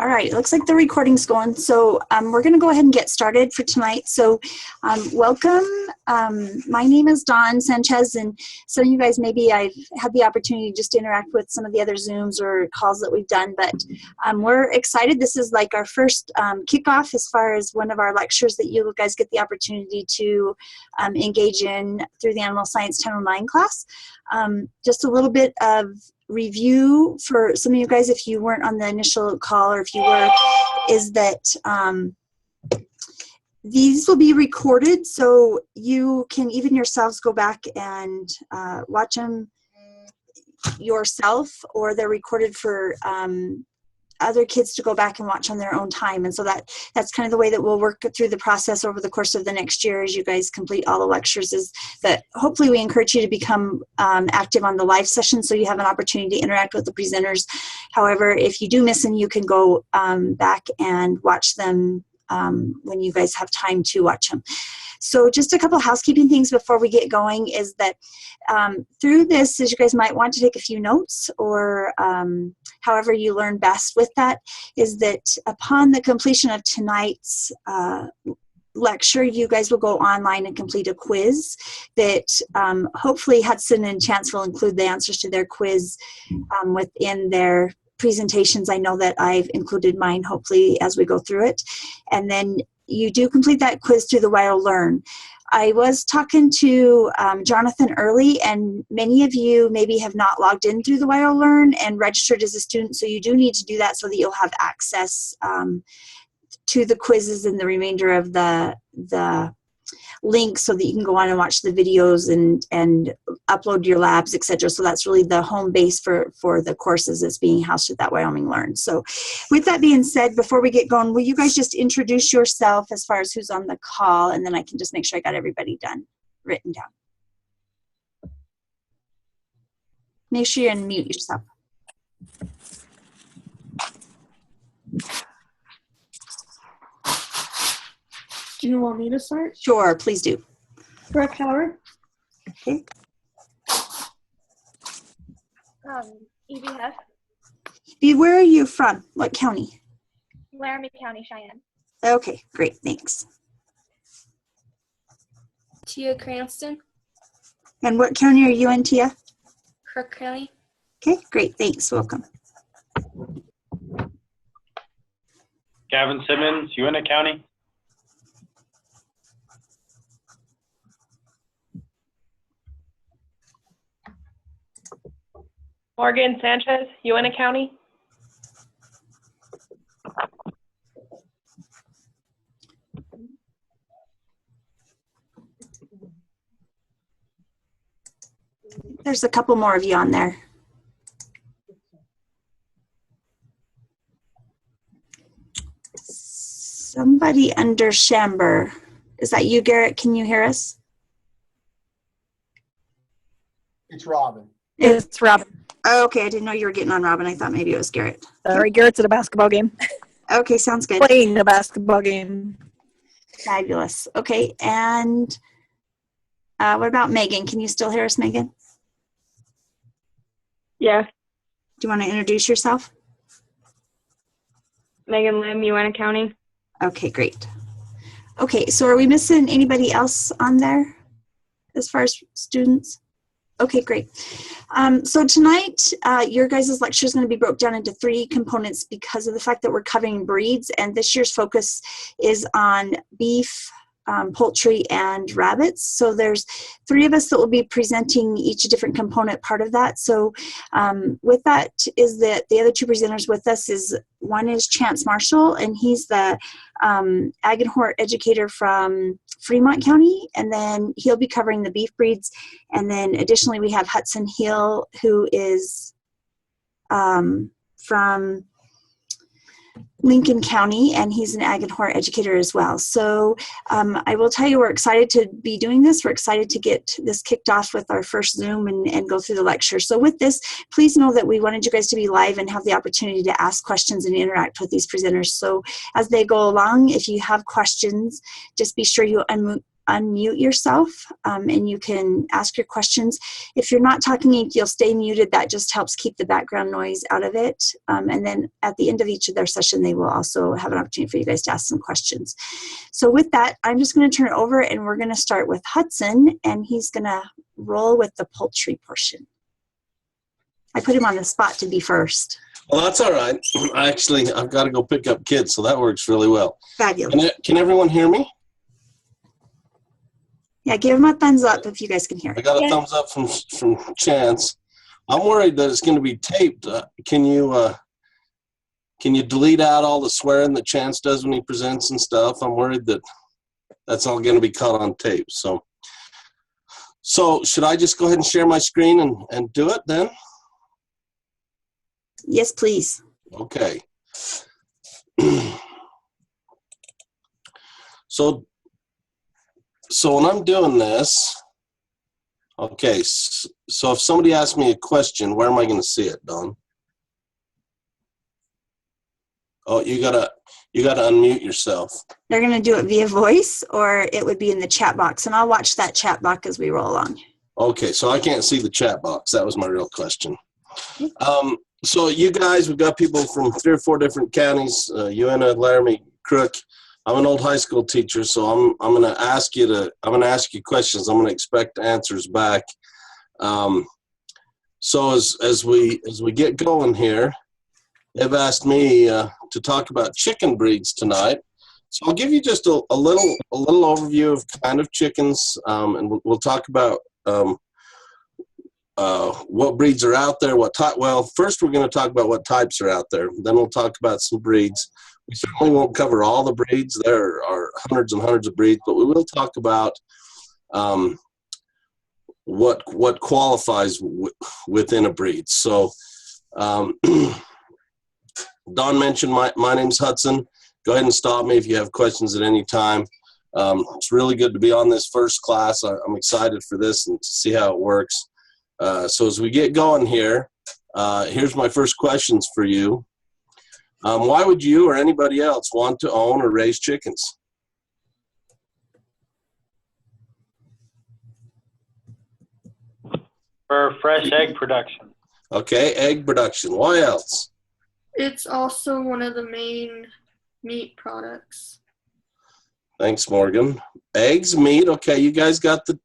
All right, it looks like the recording's going. So we're going to go ahead and get started for tonight. So welcome. My name is Dawn Sanchez, and some of you guys, maybe I've had the opportunity just to interact with some of the other Zooms or calls that we've done, but we're excited. This is like our first kickoff as far as one of our lectures that you guys get the opportunity to engage in through the Animal Science 1009 class. Just a little bit of review for some of you guys if you weren't on the initial call, or if you were, is that these will be recorded, so you can even yourselves go back and watch them yourself, or they're recorded for other kids to go back and watch on their own time. And so that's kind of the way that we'll work through the process over the course of the next year as you guys complete all the lectures, is that hopefully we encourage you to become active on the live session so you have an opportunity to interact with the presenters. However, if you do miss them, you can go back and watch them when you guys have time to watch them. So just a couple of housekeeping things before we get going is that through this, as you guys might want to take a few notes, or however you learn best with that, is that upon the completion of tonight's lecture, you guys will go online and complete a quiz that hopefully Hudson and Chance will include the answers to their quiz within their presentations. I know that I've included mine hopefully as we go through it. And then you do complete that quiz through the WyoLearn. I was talking to Jonathan early, and many of you maybe have not logged in through the WyoLearn and registered as a student, so you do need to do that so that you'll have access to the quizzes and the remainder of the link, so that you can go on and watch the videos and upload your labs, etc. So that's really the home base for the courses that's being housed at that Wyoming Learn. So with that being said, before we get going, will you guys just introduce yourself as far as who's on the call, and then I can just make sure I got everybody written down. Make sure you unmute yourself. Do you want me to start? Sure, please do. Brooke Howard. Okay. Evie Huff. Where are you from? What county? Laramie County, Cheyenne. Okay, great, thanks. Tia Cranston. And what county are you in, Tia? Crook County. Okay, great, thanks, welcome. Gavin Simmons, Uinta County. Morgan Sanchez, Uinta County. There's a couple more of you on there. Somebody under Chamber. Is that you, Garrett? Can you hear us? It's Robin. It's Robin. Oh, okay, I didn't know you were getting on Robin. I thought maybe it was Garrett. Sorry, Garrett's at a basketball game. Okay, sounds good. Playing a basketball game. Fabulous. Okay, and what about Megan? Can you still hear us, Megan? Yeah. Do you want to introduce yourself? Megan Lim, Uinta County. Okay, great. Okay, so are we missing anybody else on there as far as students? Okay, great. So tonight, your guys' lecture is going to be broke down into 3 components because of the fact that we're covering breeds, and this year's focus is on beef, poultry, and rabbits. So there's 3 of us that will be presenting each a different component part of that. So with that is that the other 2 presenters with us is, one is Chance Marshall, and he's the ag and hort educator from Fremont County, and then he'll be covering the beef breeds. And then additionally we have Hudson Hill, who is from Lincoln County, and he's an ag and hort educator as well. So I will tell you, we're excited to be doing this. We're excited to get this kicked off with our first Zoom and go through the lecture. So with this, please know that we wanted you guys to be live and have the opportunity to ask questions and interact with these presenters. So as they go along, if you have questions, just be sure you unmute yourself and you can ask your questions. If you're not talking, you'll stay muted. That just helps keep the background noise out of it. And then at the end of each of their session, they will also have an opportunity for you guys to ask some questions. So with that, I'm just going to turn it over and we're going to start with Hudson, and he's going to roll with the poultry portion. I put him on the spot to be first. Well, that's all right. Actually, I've got to go pick up kids, so that works really well. Fabulous. Can everyone hear me? Yeah, give him a thumbs up if you guys can hear. I got a thumbs up from Chance. I'm worried that it's going to be taped. Can you delete out all the swearing that Chance does when he presents and stuff? I'm worried that that's all going to be caught on tape. So should I just go ahead and share my screen and do it then? Yes, please. Okay. So when I'm doing this, okay, so if somebody asks me a question, where am I going to see it, Dawn? Oh, you gotta unmute yourself. They're going to do it via voice, or it would be in the chat box, and I'll watch that chat box as we roll along. Okay, so I can't see the chat box. That was my real question. So you guys, we've got people from 3 or 4 different counties, Uena, Laramie, Crook. I'm an old high school teacher, so I'm going to ask you questions. I'm going to expect answers back. So as we get going here, they've asked me to talk about chicken breeds tonight. So I'll give you just a little overview of kind of chickens, and we'll talk about what breeds are out there, what type. Well, first we're going to talk about what types are out there. Then we'll talk about some breeds. We certainly won't cover all the breeds. There are hundreds and hundreds of breeds, but we will talk about what qualifies within a breed. So Don mentioned my name's Hudson. Go ahead and stop me if you have questions at any time. It's really good to be on this first class. I'm excited for this and to see how it works. So as we get going here, here's my first questions for you. Why would you or anybody else want to own or raise chickens? For fresh egg production. Okay, egg production. Why else? It's also one of the main meat products. Thanks, Morgan. Eggs, meat. Okay, you guys got the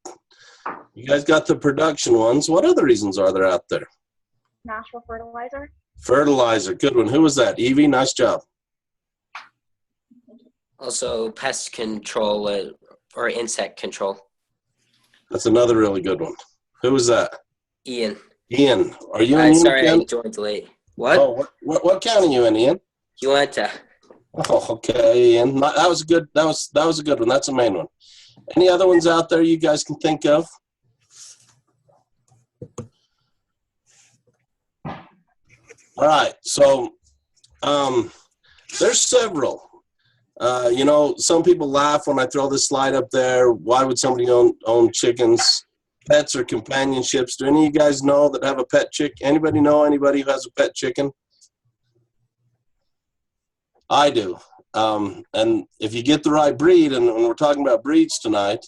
production ones. What other reasons are there out there? Natural fertilizer. Fertilizer. Good one. Who was that? Evie, nice job. Also, pest control or insect control. That's another really good one. Who was that? Ian. Ian. Are you in Sorry, County? I joined late. What? Oh, what county are you in, Ian? Uinta. Oh, okay, Ian. That was good. That was a good one. That's a main one. Any other ones out there you guys can think of? All right. So there's several. Some people laugh when I throw this slide up there. Why would somebody own chickens? Pets or companionships. Do any of you guys know that have a pet chick? Anybody know anybody who has a pet chicken? I do. And if you get the right breed, and when we're talking about breeds tonight,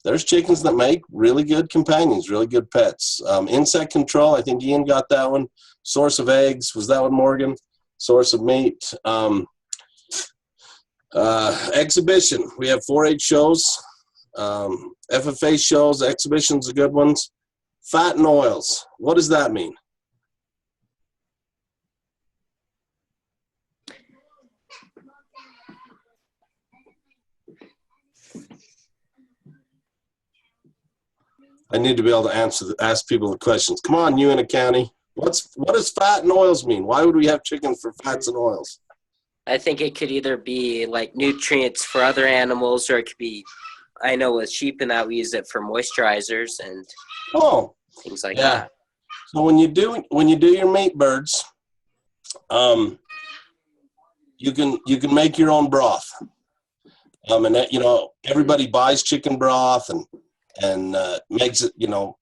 there's chickens that make really good companions, really good pets. Insect control, I think Ian got that one. Source of eggs, was that one, Morgan? Source of meat. Exhibition, we have 4-H shows. FFA shows, exhibitions are good ones. Fat and oils, what does that mean? I need to be able to ask people the questions. Come on, Uena County. What does fat and oils mean? Why would we have chicken for fats and oils? I think it could either be like nutrients for other animals, or it could be, I know with sheep and that we use it for moisturizers and things like that. So when you do your meat birds, you can make your own broth. And that, everybody buys chicken broth and makes it,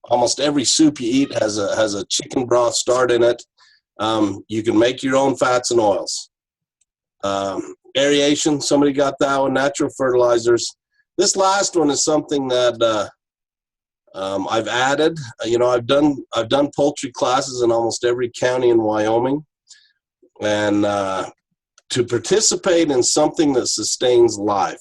almost every soup you eat has a chicken broth starred in it. You can make your own fats and oils. Aeration, somebody got that one. Natural fertilizers. This last one is something that I've added. You know, I've done poultry classes in almost every county in Wyoming, and to participate in something that sustains life.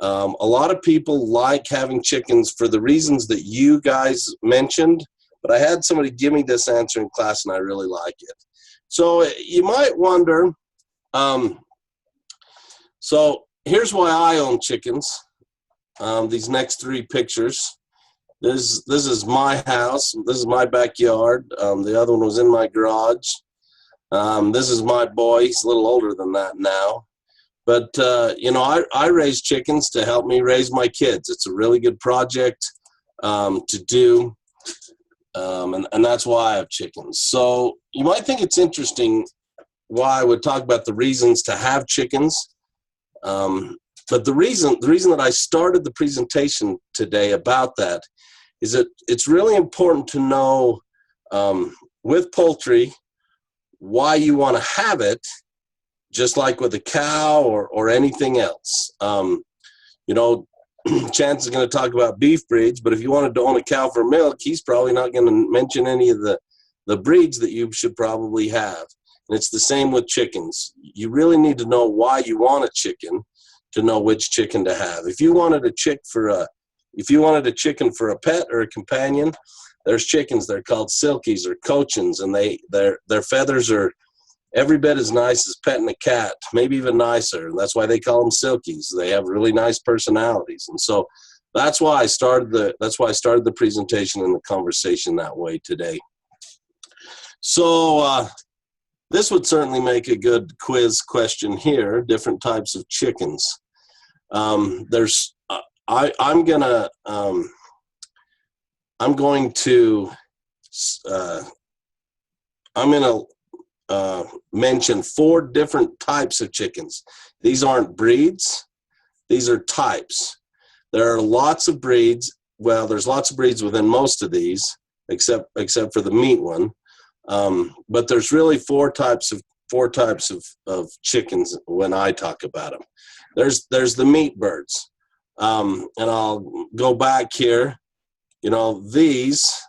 A lot of people like having chickens for the reasons that you guys mentioned, but I had somebody give me this answer in class, and I really like it. So you might wonder, so here's why I own chickens. These next 3 pictures. This is my house. This is my backyard. The other one was in my garage. This is my boy. He's a little older than that now. But, you know, I raise chickens to help me raise my kids. It's a really good project to do, and that's why I have chickens. So you might think it's interesting why I would talk about the reasons to have chickens. But the reason that I started the presentation today about that is that it's really important to know with poultry why you want to have it, just like with a cow or anything else. You know, Chance is going to talk about beef breeds, but if you wanted to own a cow for milk, he's probably not going to mention any of the breeds that you should probably have. And it's the same with chickens. You really need to know why you want a chicken to know which chicken to have. If you wanted a chicken for a pet or a companion, there's chickens. They're called silkies or cochins, and their feathers are every bit as nice as petting a cat, maybe even nicer. And that's why they call them silkies. They have really nice personalities, and so that's why I started the presentation and the conversation that way today. So this would certainly make a good quiz question here. Different types of chickens. I'm going to mention 4 different types of chickens. These aren't breeds. These are types. There are lots of breeds. Well, there's lots of breeds within most of these, except for the meat one. But there's really 4 types of chickens when I talk about them. There's the meat birds, and I'll go back here. You know, these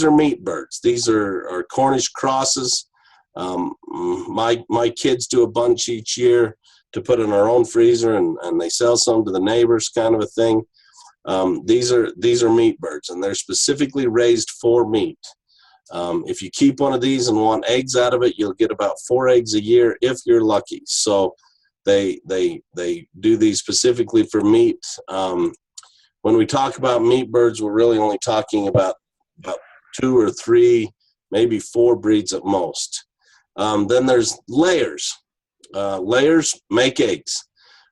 are meat birds. These are Cornish crosses. My kids do a bunch each year to put in our own freezer, and they sell some to the neighbors, kind of a thing. These are meat birds, and they're specifically raised for meat. If you keep one of these and want eggs out of it, you'll get about 4 eggs a year if you're lucky. So they do these specifically for meat. When we talk about meat birds, we're really only talking about 2 or 3, maybe 4 breeds at most. Then there's layers. Layers make eggs.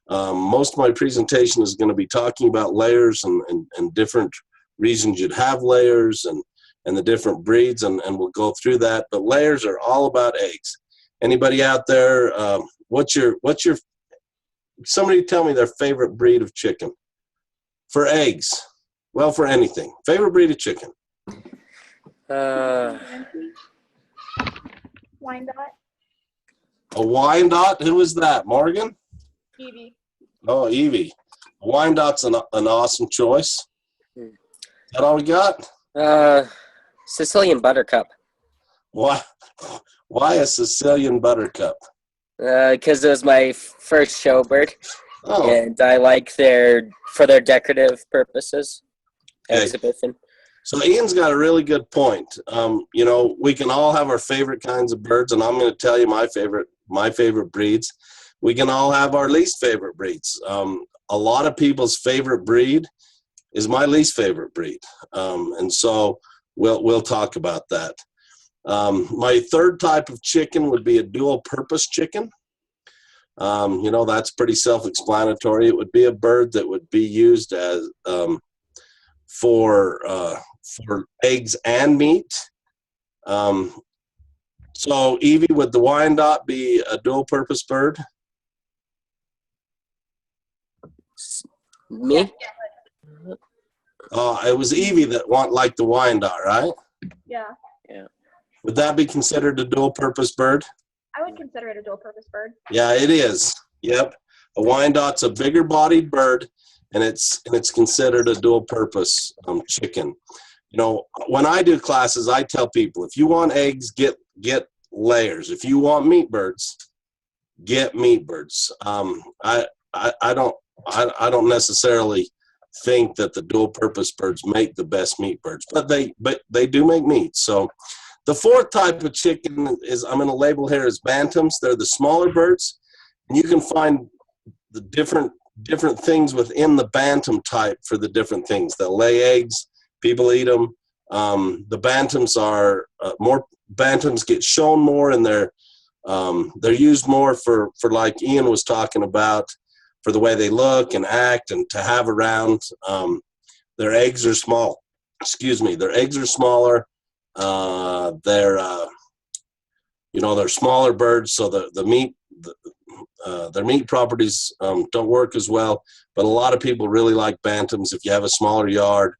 Most of my presentation is going to be talking about layers and different reasons you'd have layers and the different breeds, and we'll go through that. But layers are all about eggs. Anybody out there, what's your somebody tell me their favorite breed of chicken? For eggs. Well, for anything. Favorite breed of chicken? Wyandotte. A Wyandotte? Who is that? Morgan? Evie. Oh, Evie. Wyandotte's an awesome choice. Is that all we got? Sicilian buttercup. Why a Sicilian buttercup? Because it was my first show bird, Oh, and I like for their decorative purposes. Okay. Exhibition. So Ian's got a really good point. You know, we can all have our favorite kinds of birds, and I'm going to tell you my favorite breeds. We can all have our least favorite breeds. A lot of people's favorite breed is my least favorite breed, and so we'll talk about that. My third type of chicken would be a dual-purpose chicken. You know, that's pretty self-explanatory. It would be a bird that would be used as for eggs and meat. So, Evie, would the Wyandotte be a dual-purpose bird? Me? It was Evie that liked the Wyandotte, right? Yeah, Would that be considered a dual-purpose bird? I would consider it a dual-purpose bird. Yeah, it is. Yep. A Wyandotte's a bigger-bodied bird, and it's considered a dual purpose chicken. You know, when I do classes, I tell people, if you want eggs, get layers. If you want meat birds, get meat birds. I don't necessarily think that the dual purpose birds make the best meat birds, but they do make meat. So the fourth type of chicken is, I'm going to label here as bantams. They're the smaller birds, and you can find the different things within the bantam type for the different things. They'll lay eggs, people eat them. The bantams are bantams get shown more, and they're used more for like Ian was talking about, for the way they look and act and to have around. Their eggs are small. Their eggs are smaller. They're smaller birds, so their meat properties don't work as well. But a lot of people really like bantams. If you have a smaller yard,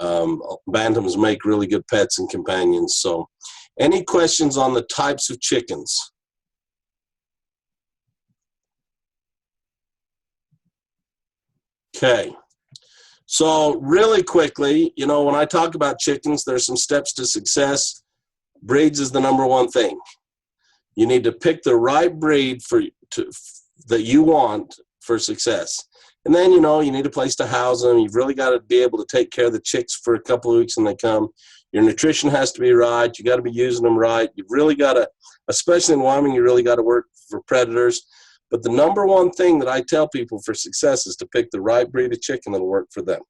bantams make really good pets and companions. So, any questions on the types of chickens? Okay, so really quickly, when I talk about chickens, there's some steps to success. Breeds is the number one thing. You need to pick the right breed that you want for success. And then, you need a place to house them. You've really got to be able to take care of the chicks for a couple of weeks when they come. Your nutrition has to be right. You got to be using them right. You've really got to, especially in Wyoming, you really got to work for predators. But the number one thing that I tell people for success is to pick the right breed of chicken that'll work for them.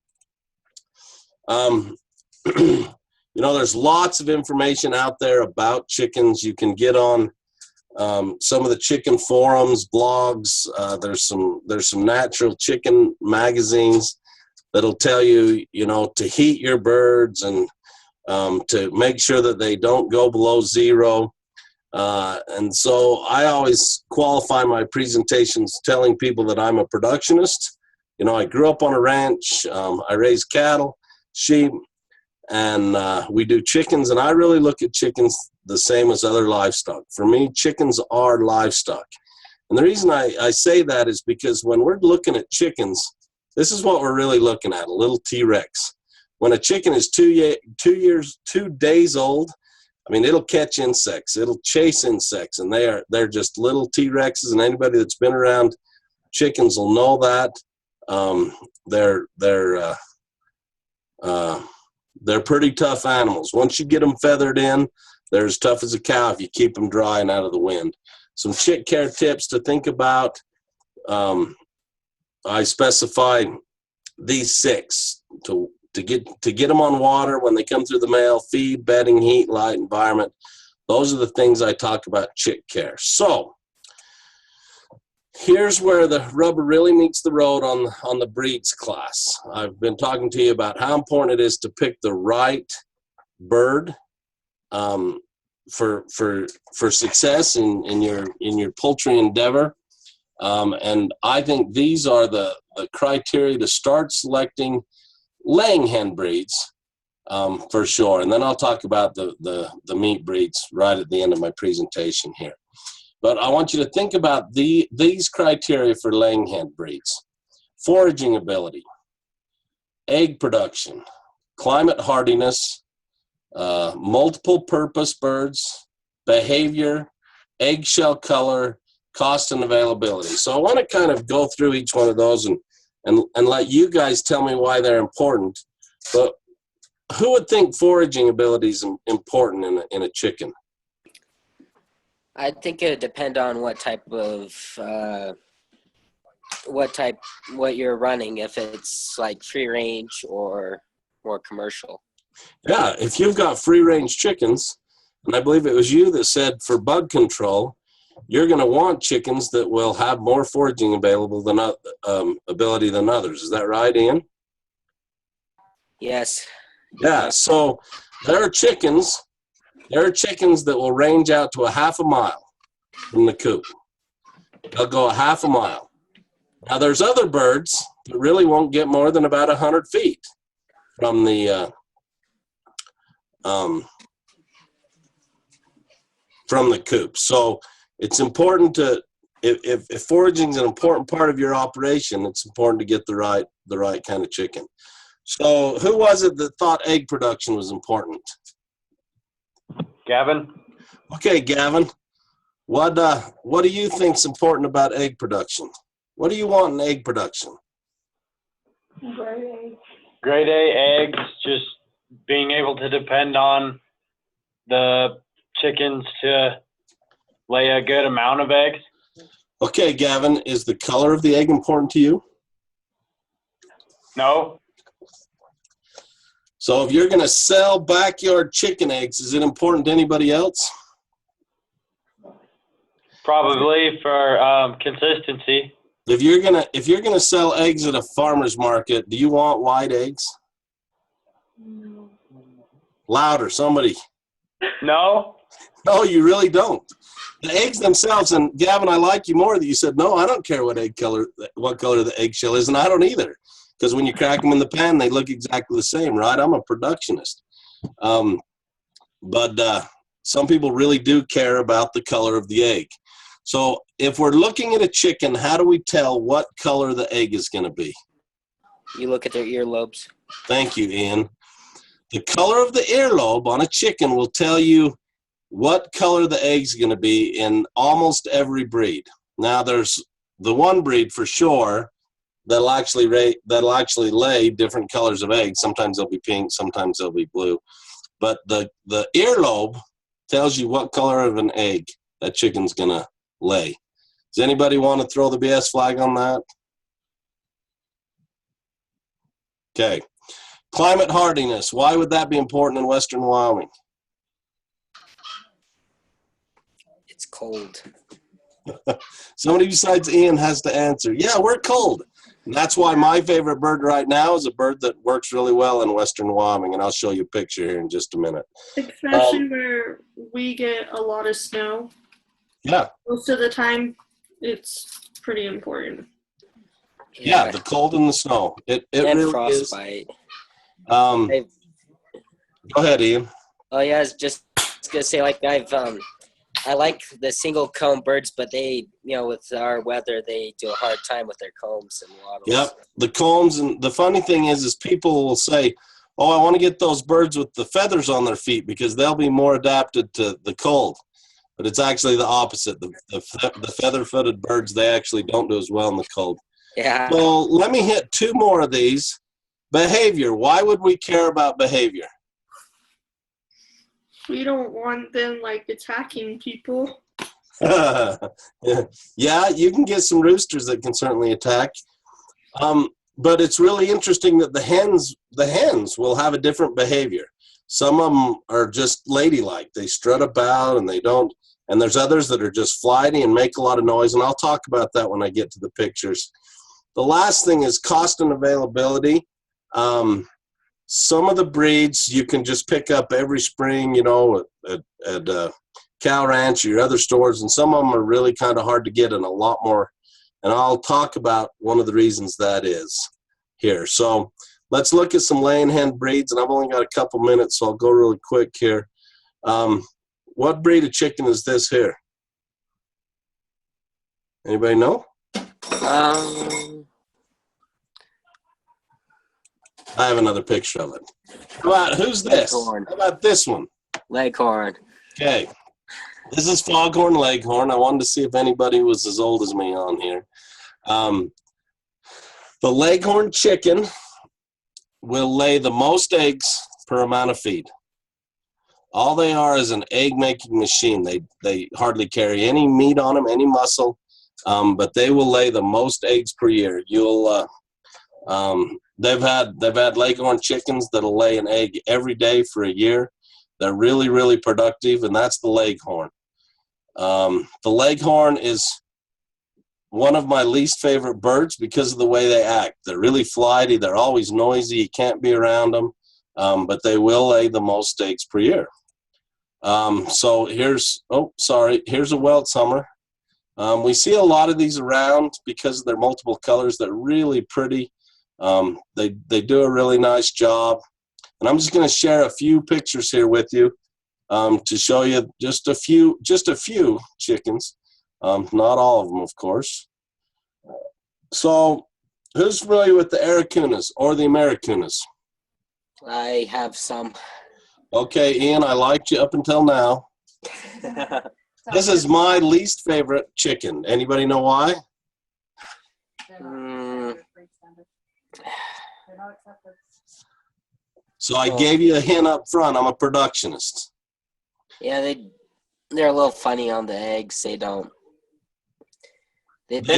There's lots of information out there about chickens. You can get on some of the chicken forums, blogs. There's some natural chicken magazines that'll tell you, to heat your birds and to make sure that they don't go below zero. And so I always qualify my presentations telling people that I'm a productionist. I grew up on a ranch. I raise cattle, sheep, and we do chickens. And I really look at chickens the same as other livestock. For me, chickens are livestock. And the reason I say that is because when we're looking at chickens, this is what we're really looking at, a little T-Rex. When a chicken is 2 days old, it'll catch insects. It'll chase insects, and they're just little T-Rexes, and anybody that's been around chickens will know that. They're pretty tough animals. Once you get them feathered in, they're as tough as a cow if you keep them dry and out of the wind. Some chick care tips to think about. I specify these 6 to get them on water when they come through the mail: feed, bedding, heat, light, environment. Those are the things I talk about chick care. So here's where the rubber really meets the road on the breeds class. I've been talking to you about how important it is to pick the right bird for success in your poultry endeavor. And I think these are the criteria to start selecting laying hen breeds for sure. And then I'll talk about the meat breeds right at the end of my presentation here. But I want you to think about these criteria for laying hen breeds: foraging ability, egg production, climate hardiness, multiple purpose birds, behavior, eggshell color, cost and availability. So I want to kind of go through each one of those and let you guys tell me why they're important. But who would think foraging ability is important in a chicken? I think it would depend on what you're running, if it's like free range or more commercial. Yeah, if you've got free range chickens, and I believe it was you that said for bug control, you're going to want chickens that will have more foraging ability than others. Is that right, Ian? Yes. Yeah, so there are chickens that will range out to a half a mile from the coop. They'll go a half a mile. Now there's other birds that really won't get more than about 100 feet from the coop. So it's important if foraging is an important part of your operation, it's important to get the right kind of chicken. So who was it that thought egg production was important? Gavin? Okay, Gavin, what do you think's important about egg production? What do you want in egg production? Grade A eggs, just being able to depend on the chickens to lay a good amount of eggs. Okay, Gavin, is the color of the egg important to you? No? So if you're going to sell backyard chicken eggs, is it important to anybody else? Probably for consistency. If you're gonna sell eggs at a farmer's market, do you want white eggs? No. Louder, somebody. No? No, you really don't. The eggs themselves, and Gavin, I like you more that you said, no, I don't care what color the eggshell is, and I don't either. Because when you crack them in the pan, they look exactly the same, right? I'm a productionist. But some people really do care about the color of the egg. So if we're looking at a chicken, how do we tell what color the egg is going to be? You look at their earlobes. Thank you, Ian. The color of the earlobe on a chicken will tell you what color the egg's going to be in almost every breed. Now, there's the one breed for sure that'll actually lay different colors of eggs. Sometimes they'll be pink, sometimes they'll be blue. But the earlobe tells you what color of an egg that chicken's going to lay. Does anybody want to throw the BS flag on that? Okay. Climate hardiness. Why would that be important in Western Wyoming? It's cold. Somebody besides Ian has to answer. Yeah, we're cold. And that's why my favorite bird right now is a bird that works really well in Western Wyoming, and I'll show you a picture here in just a minute. Especially where we get a lot of snow. Yeah. Most of the time, it's pretty important. Yeah, the cold and the snow. It and really frostbite. is. Go ahead, Ian. Oh yeah, I was just gonna say, like, I like the single comb birds, but they, with our weather, they do a hard time with their combs and wattles. Yep, the combs. And the funny thing is people will say, oh, I want to get those birds with the feathers on their feet because they'll be more adapted to the cold. But it's actually the opposite. The feather-footed birds, they actually don't do as well in the cold. Yeah. So let me hit two more of these. Behavior. Why would we care about behavior? We don't want them, attacking people. Yeah, you can get some roosters that can certainly attack. But it's really interesting that the hens will have a different behavior. Some of them are just ladylike. They strut about and they don't. And there's others that are just flighty and make a lot of noise. And I'll talk about that when I get to the pictures. The last thing is cost and availability. Some of the breeds you can just pick up every spring, at Cow Ranch or your other stores. And some of them are really kind of hard to get and a lot more. And I'll talk about one of the reasons that is here. So let's look at some laying hen breeds. And I've only got a couple minutes, so I'll go really quick here. What breed of chicken is this here? Anybody know? I have another picture of it. Who's this? Leghorn. How about this one? Leghorn. Okay. This is Foghorn Leghorn. I wanted to see if anybody was as old as me on here. The Leghorn chicken will lay the most eggs per amount of feed. All they are is an egg-making machine. They hardly carry any meat on them, any muscle, but they will lay the most eggs per year. They've had Leghorn chickens that'll lay an egg every day for a year. They're really, really productive, and that's the Leghorn. The Leghorn is one of my least favorite birds because of the way they act. They're really flighty. They're always noisy. You can't be around them, but they will lay the most eggs per year. So here's a Welts Hummer. We see a lot of these around because of their multiple colors. They're really pretty. They do a really nice job. And I'm just going to share a few pictures here with you to show you just a few chickens. Not all of them, of course. So, who's familiar with the Aracunas or the Americunas? I have some. Okay, Ian, I liked you up until now. This is my least favorite chicken. Anybody know why? So I gave you a hint up front. I'm a productionist. Yeah, they're a little funny on the eggs. They've been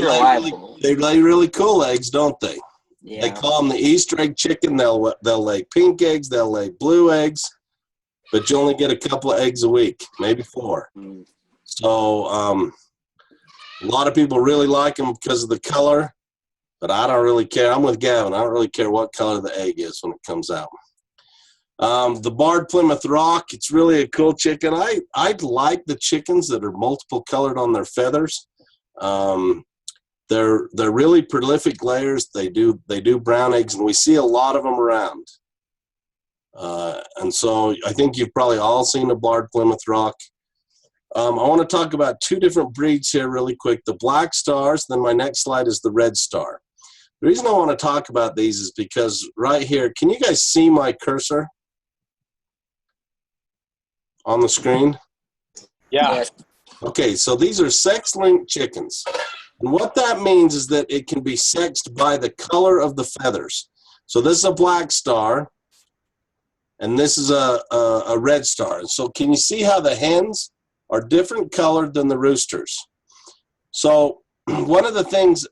reliable. They lay really cool eggs, don't they? Yeah. They call them the Easter egg chicken. They'll lay pink eggs. They'll lay blue eggs, but you only get a couple of eggs a week, maybe 4. So a lot of people really like them because of the color, but I don't really care. I'm with Gavin. I don't really care what color the egg is when it comes out. The Barred Plymouth Rock, it's really a cool chicken. I like the chickens that are multiple colored on their feathers. They're really prolific layers. They do brown eggs, and we see a lot of them around. And so I think you've probably all seen a Barred Plymouth Rock. I want to talk about 2 different breeds here really quick. The Black Stars, then my next slide is the Red Star. The reason I want to talk about these is because right here, can you guys see my cursor on the screen? Yeah. Okay, so these are sex-linked chickens. And what that means is that it can be sexed by the color of the feathers. So this is a Black Star, and this is a Red Star. And so can you see how the hens are different colored than the roosters? So one of the things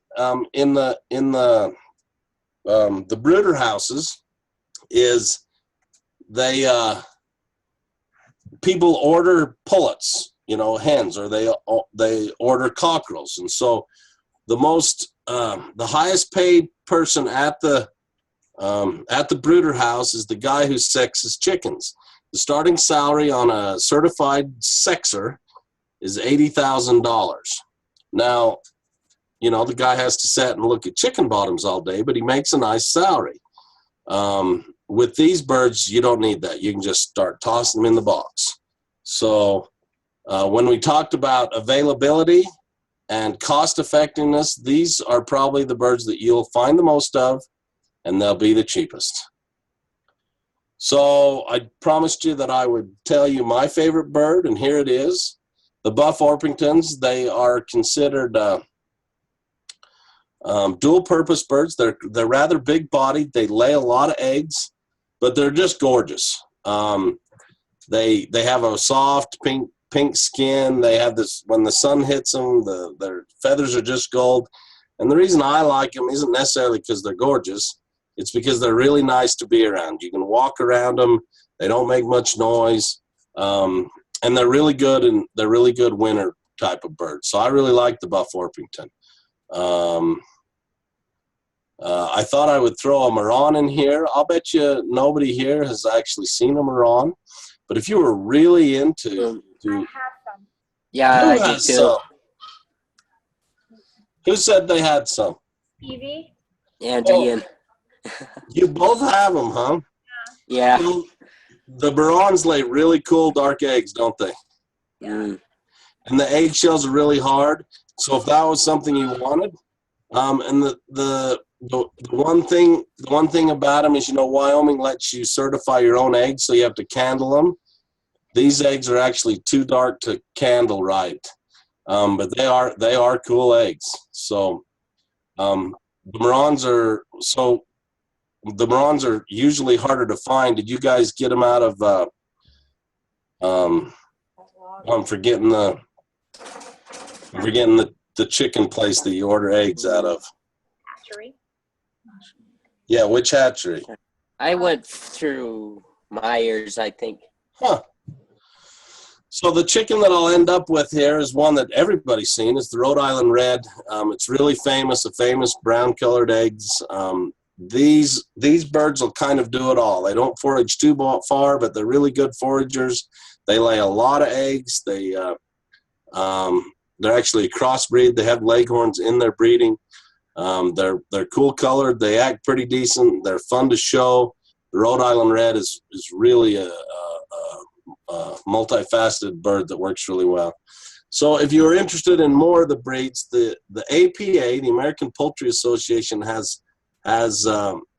in the brooder houses is people order pullets, hens, or they order cockerels. And so the highest paid person at the brooder house is the guy who sexes chickens. The starting salary on a certified sexer is $80,000. Now, the guy has to sit and look at chicken bottoms all day, but he makes a nice salary. With these birds, you don't need that. You can just start tossing them in the box. So when we talked about availability and cost effectiveness, these are probably the birds that you'll find the most of, and they'll be the cheapest. So I promised you that I would tell you my favorite bird, and here it is. The Buff Orpingtons, they are considered dual-purpose birds. They're rather big-bodied. They lay a lot of eggs, but they're just gorgeous. They have a soft pink skin. They have this, when the sun hits them, their feathers are just gold. And the reason I like them isn't necessarily because they're gorgeous. It's because they're really nice to be around. You can walk around them. They don't make much noise. And they're really good, and they're really good winter type of birds. So I really like the Buff Orpington. I thought I would throw a Marron in here. I'll bet you nobody here has actually seen a Marron. But if you were really into... I have some. Yeah, I do too. Some? Who said they had some? Evie? And Ian. You both have them, huh? Yeah. So the Marrons lay really cool dark eggs, don't they? Yeah. And the eggshells are really hard. So if that was something you wanted, and the one thing about them is, Wyoming lets you certify your own eggs, so you have to candle them. These eggs are actually too dark to candle right, but they are cool eggs. So the Marrons are usually harder to find. Did you guys get them out of? I'm forgetting the chicken place that you order eggs out of. Hatchery. Yeah, which hatchery? I went through Myers, I think. Huh. So the chicken that I'll end up with here is one that everybody's seen. It's the Rhode Island Red. It's really famous, a famous brown-colored eggs. These birds will kind of do it all. They don't forage too far, but they're really good foragers. They lay a lot of eggs. They're actually a crossbreed. They have leghorns in their breeding. They're cool colored. They act pretty decent. They're fun to show. The Rhode Island Red is really a multifaceted bird that works really well. So if you're interested in more of the breeds, the APA, the American Poultry Association, has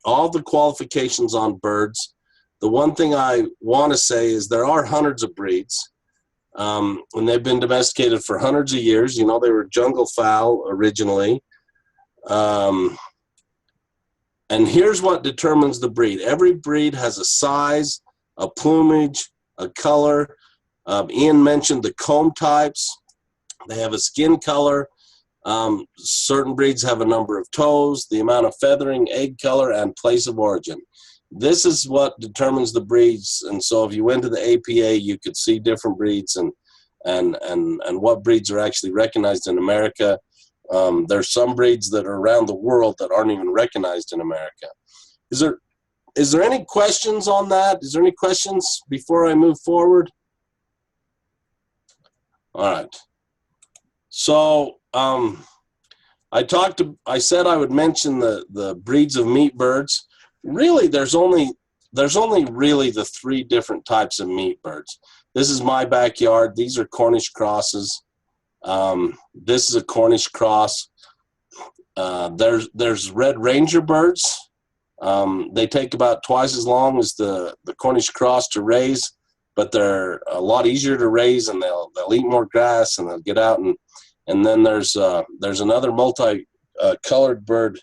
all the qualifications on birds. The one thing I want to say is there are hundreds of breeds, and they've been domesticated for hundreds of years. You know, they were jungle fowl originally. And here's what determines the breed. Every breed has a size, a plumage, a color. Ian mentioned the comb types. They have a skin color. Certain breeds have a number of toes, the amount of feathering, egg color, and place of origin. This is what determines the breeds. And so if you went to the APA, you could see different breeds and what breeds are actually recognized in America. There's some breeds that are around the world that aren't even recognized in America. Is there any questions on that? Is there any questions before I move forward? All right. So I said I would mention the breeds of meat birds. Really, there's only really the 3 different types of meat birds. This is my backyard. These are Cornish crosses. This is a Cornish cross. There's Red Ranger birds. They take about twice as long as the Cornish cross to raise, but they're a lot easier to raise, and they'll eat more grass, and they'll get out. And then there's another multi-colored bird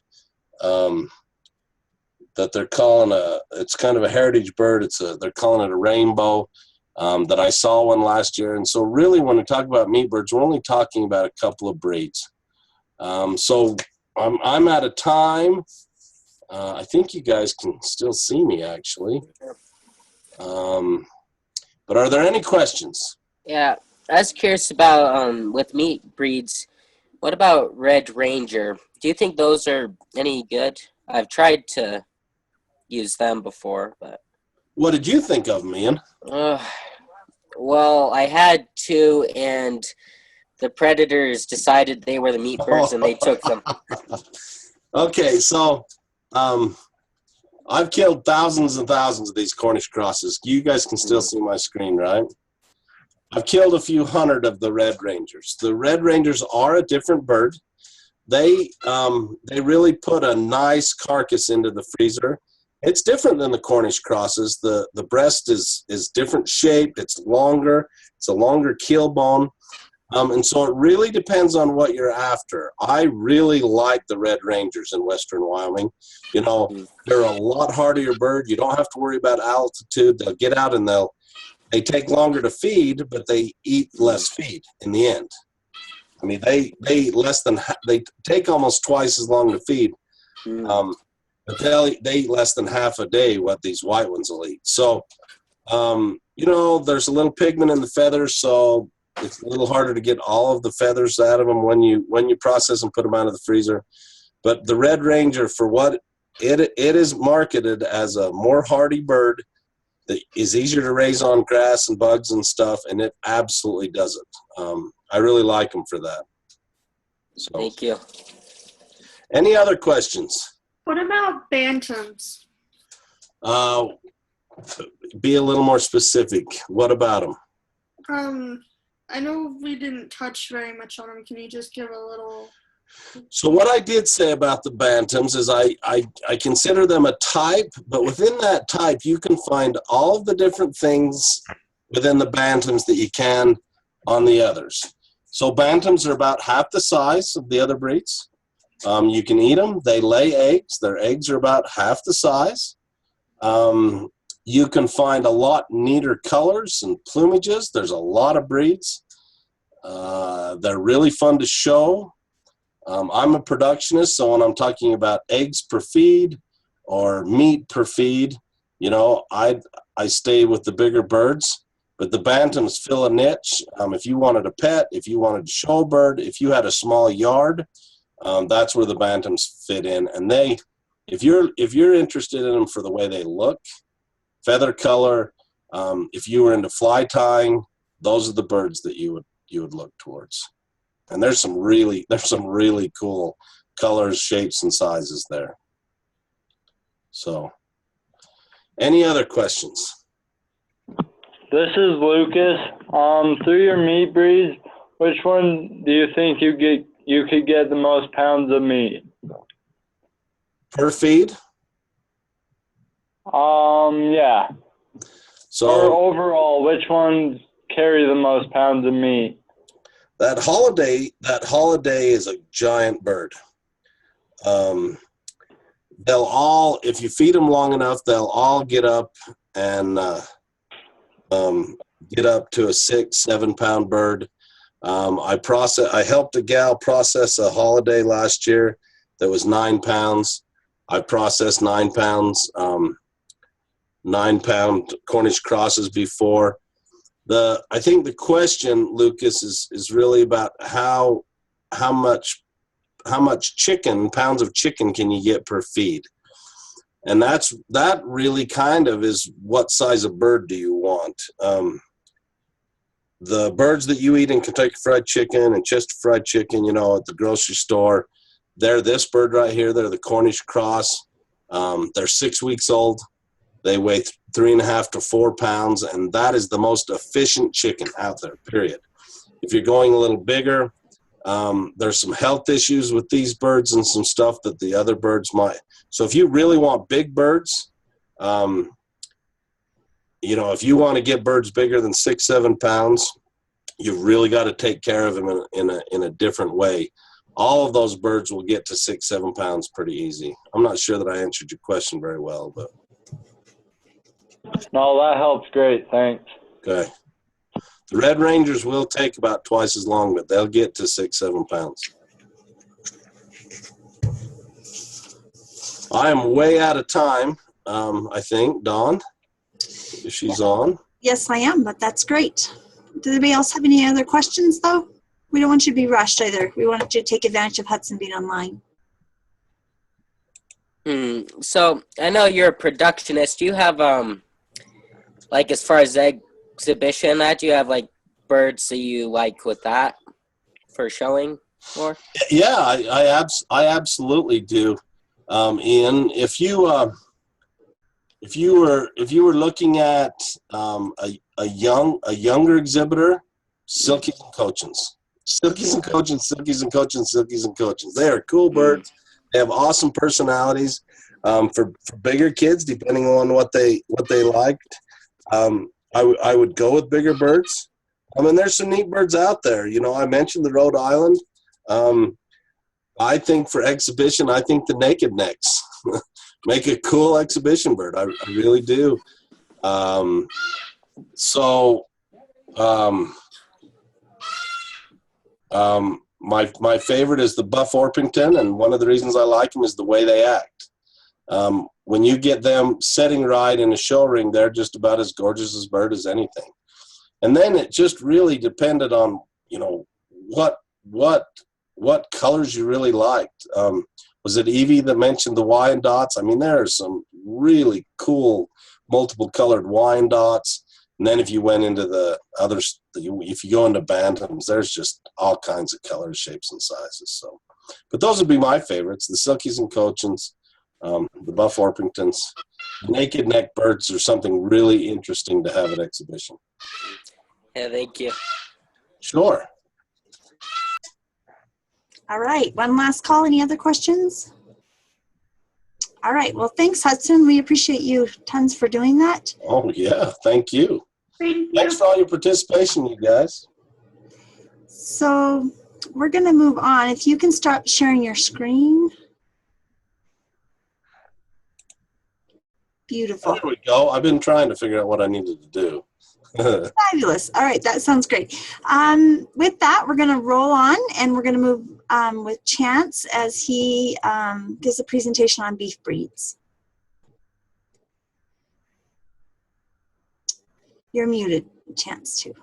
that they're calling it's kind of a heritage bird. They're calling it a rainbow. That I saw one last year. And so really when we talk about meat birds, we're only talking about a couple of breeds. So I'm out of time. I think you guys can still see me actually. But are there any questions? Yeah, I was curious about, with meat breeds, what about Red Ranger? Do you think those are any good? I've tried to use them before, but... What did you think of them, Ian? Well, I had 2, and the predators decided they were the meat birds, and they took them. Okay, so I've killed thousands and thousands of these Cornish crosses. You guys can still see my screen, right? I've killed a few hundred of the Red Rangers. The Red Rangers are a different bird. They really put a nice carcass into the freezer. It's different than the Cornish crosses. The breast is different shaped. It's longer. It's a longer keel bone. And so it really depends on what you're after. I really like the Red Rangers in Western Wyoming. You know, they're a lot hardier bird. You don't have to worry about altitude. They'll get out and they take longer to feed, but they eat less feed in the end. I mean, they take almost twice as long to feed. But they eat less than half a day what these white ones will eat. So, you know, there's a little pigment in the feathers, so it's a little harder to get all of the feathers out of them when you process and put them out of the freezer. But the Red Ranger, for what it is marketed as a more hardy bird that is easier to raise on grass and bugs and stuff, and it absolutely does it. I really like them for that. So, thank you. Any other questions? What about bantams? Be a little more specific. What about them? I know we didn't touch very much on them. Can you just give a little? So what I did say about the bantams is I consider them a type, but within that type you can find all of the different things within the bantams that you can on the others. So bantams are about half the size of the other breeds. You can eat them. They lay eggs. Their eggs are about half the size. You can find a lot neater colors and plumages. There's a lot of breeds. They're really fun to show. I'm a productionist, so when I'm talking about eggs per feed or meat per feed, you know, I stay with the bigger birds. But the bantams fill a niche. If you wanted a pet, if you wanted to show a bird, if you had a small yard, that's where the bantams fit in. And if you're interested in them for the way they look, feather color, if you were into fly tying, those are the birds that you would look towards. And there's some really cool colors, shapes, and sizes there. So, any other questions? This is Lucas. Through your meat breeds, which one do you think you could get the most pounds of meat? Per feed. Yeah. Or So overall, which ones carry the most pounds of meat? that holiday is a giant bird. They'll all, if you feed them long enough, they'll all get up and get up to a 6-7 pound bird. I helped a gal process a holiday last year that was 9 pounds. I processed 9 pounds, 9 pound Cornish crosses before. I think the question, Lucas, is really about how much pounds of chicken can you get per feed? And that really kind of is what size of bird do you want? The birds that you eat in Kentucky Fried Chicken and Chester Fried Chicken, you know, at the grocery store, they're this bird right here. They're the Cornish cross. They're 6 weeks old. They weigh 3.5 to 4 pounds, and that is the most efficient chicken out there, period. If you're going a little bigger, there's some health issues with these birds and some stuff that the other birds might. So if you really want big birds, you know, if you want to get birds bigger than 6-7 pounds, you've really got to take care of them in a different way. All of those birds will get to 6-7 pounds pretty easy. I'm not sure that I answered your question very well, but. No, that helps great. Thanks. Okay. The Red Rangers will take about twice as long, but they'll get to 6-7 pounds. I am way out of time, I think. Dawn, if she's on. Yes, I am, but that's great. Does anybody else have any other questions, though? We don't want you to be rushed either. We want you to take advantage of Hudson being online. So I know you're a productionist. Do you have like as far as exhibition, that do you have like birds that you like with that for showing more? Yeah, I absolutely do. Ian, if you were looking at a younger exhibitor, Silkies and Cochins. Silkies and Cochins, Silkies and Cochins, Silkies and Cochins. They are cool birds. They have awesome personalities. For bigger kids, depending on what they liked, I would go with bigger birds. I mean, there's some neat birds out there. You know, I mentioned the Rhode Island. I think for exhibition, I think the naked necks make a cool exhibition bird. I really do. My favorite is the Buff Orpington, and one of the reasons I like them is the way they act. When you get them setting right in a show ring, they're just about as gorgeous a bird as anything. And then it just really depended on, you know, what colors you really liked. Was it Evie that mentioned the Wyandottes? I mean, there are some really cool multiple colored Wyandottes. And then if you went into the others, if you go into bantams, there's just all kinds of colors, shapes, and sizes. So, but those would be my favorites: the Silkies and Cochins, the Buff Orpingtons. Naked neck birds are something really interesting to have at exhibition. Yeah, thank you. Sure. All right, one last call. Any other questions? All right, well, thanks, Hudson. We appreciate you tons for doing that. Oh, yeah, thank you. Thank you. Thanks for all your participation, you guys. So we're going to move on. If you can start sharing your screen. Beautiful. There we go. I've been trying to figure out what I needed to do. Fabulous. All right, that sounds great. With that, we're going to roll on, and we're going to move with Chance as he gives a presentation on beef breeds. You're muted, Chance, too.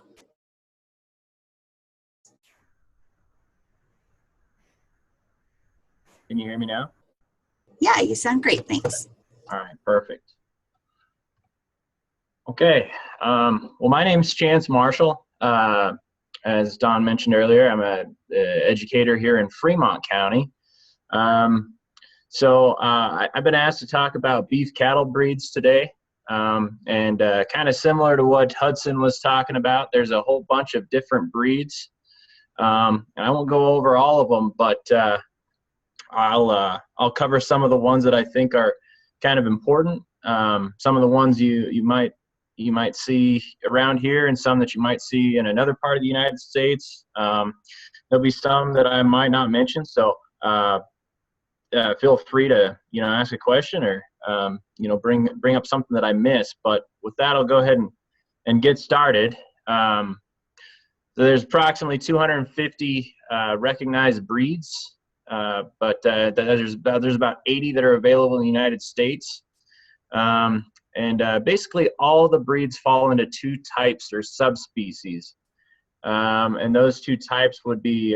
Can you hear me now? Yeah, you sound great. Thanks. All right, perfect. Okay, well, my name's Chance Marshall. As Don mentioned earlier, I'm an educator here in Fremont County. I've been asked to talk about beef cattle breeds today. And kind of similar to what Hudson was talking about, there's a whole bunch of different breeds. And I won't go over all of them, but I'll cover some of the ones that I think are kind of important. Some of the ones you might see around here, and some that you might see in another part of the United States. There'll be some that I might not mention, so feel free to ask a question or bring up something that I missed. But with that, I'll go ahead and get started. So there's approximately 250 recognized breeds, but there's about 80 that are available in the United States. And basically all the breeds fall into two types or subspecies. And those two types would be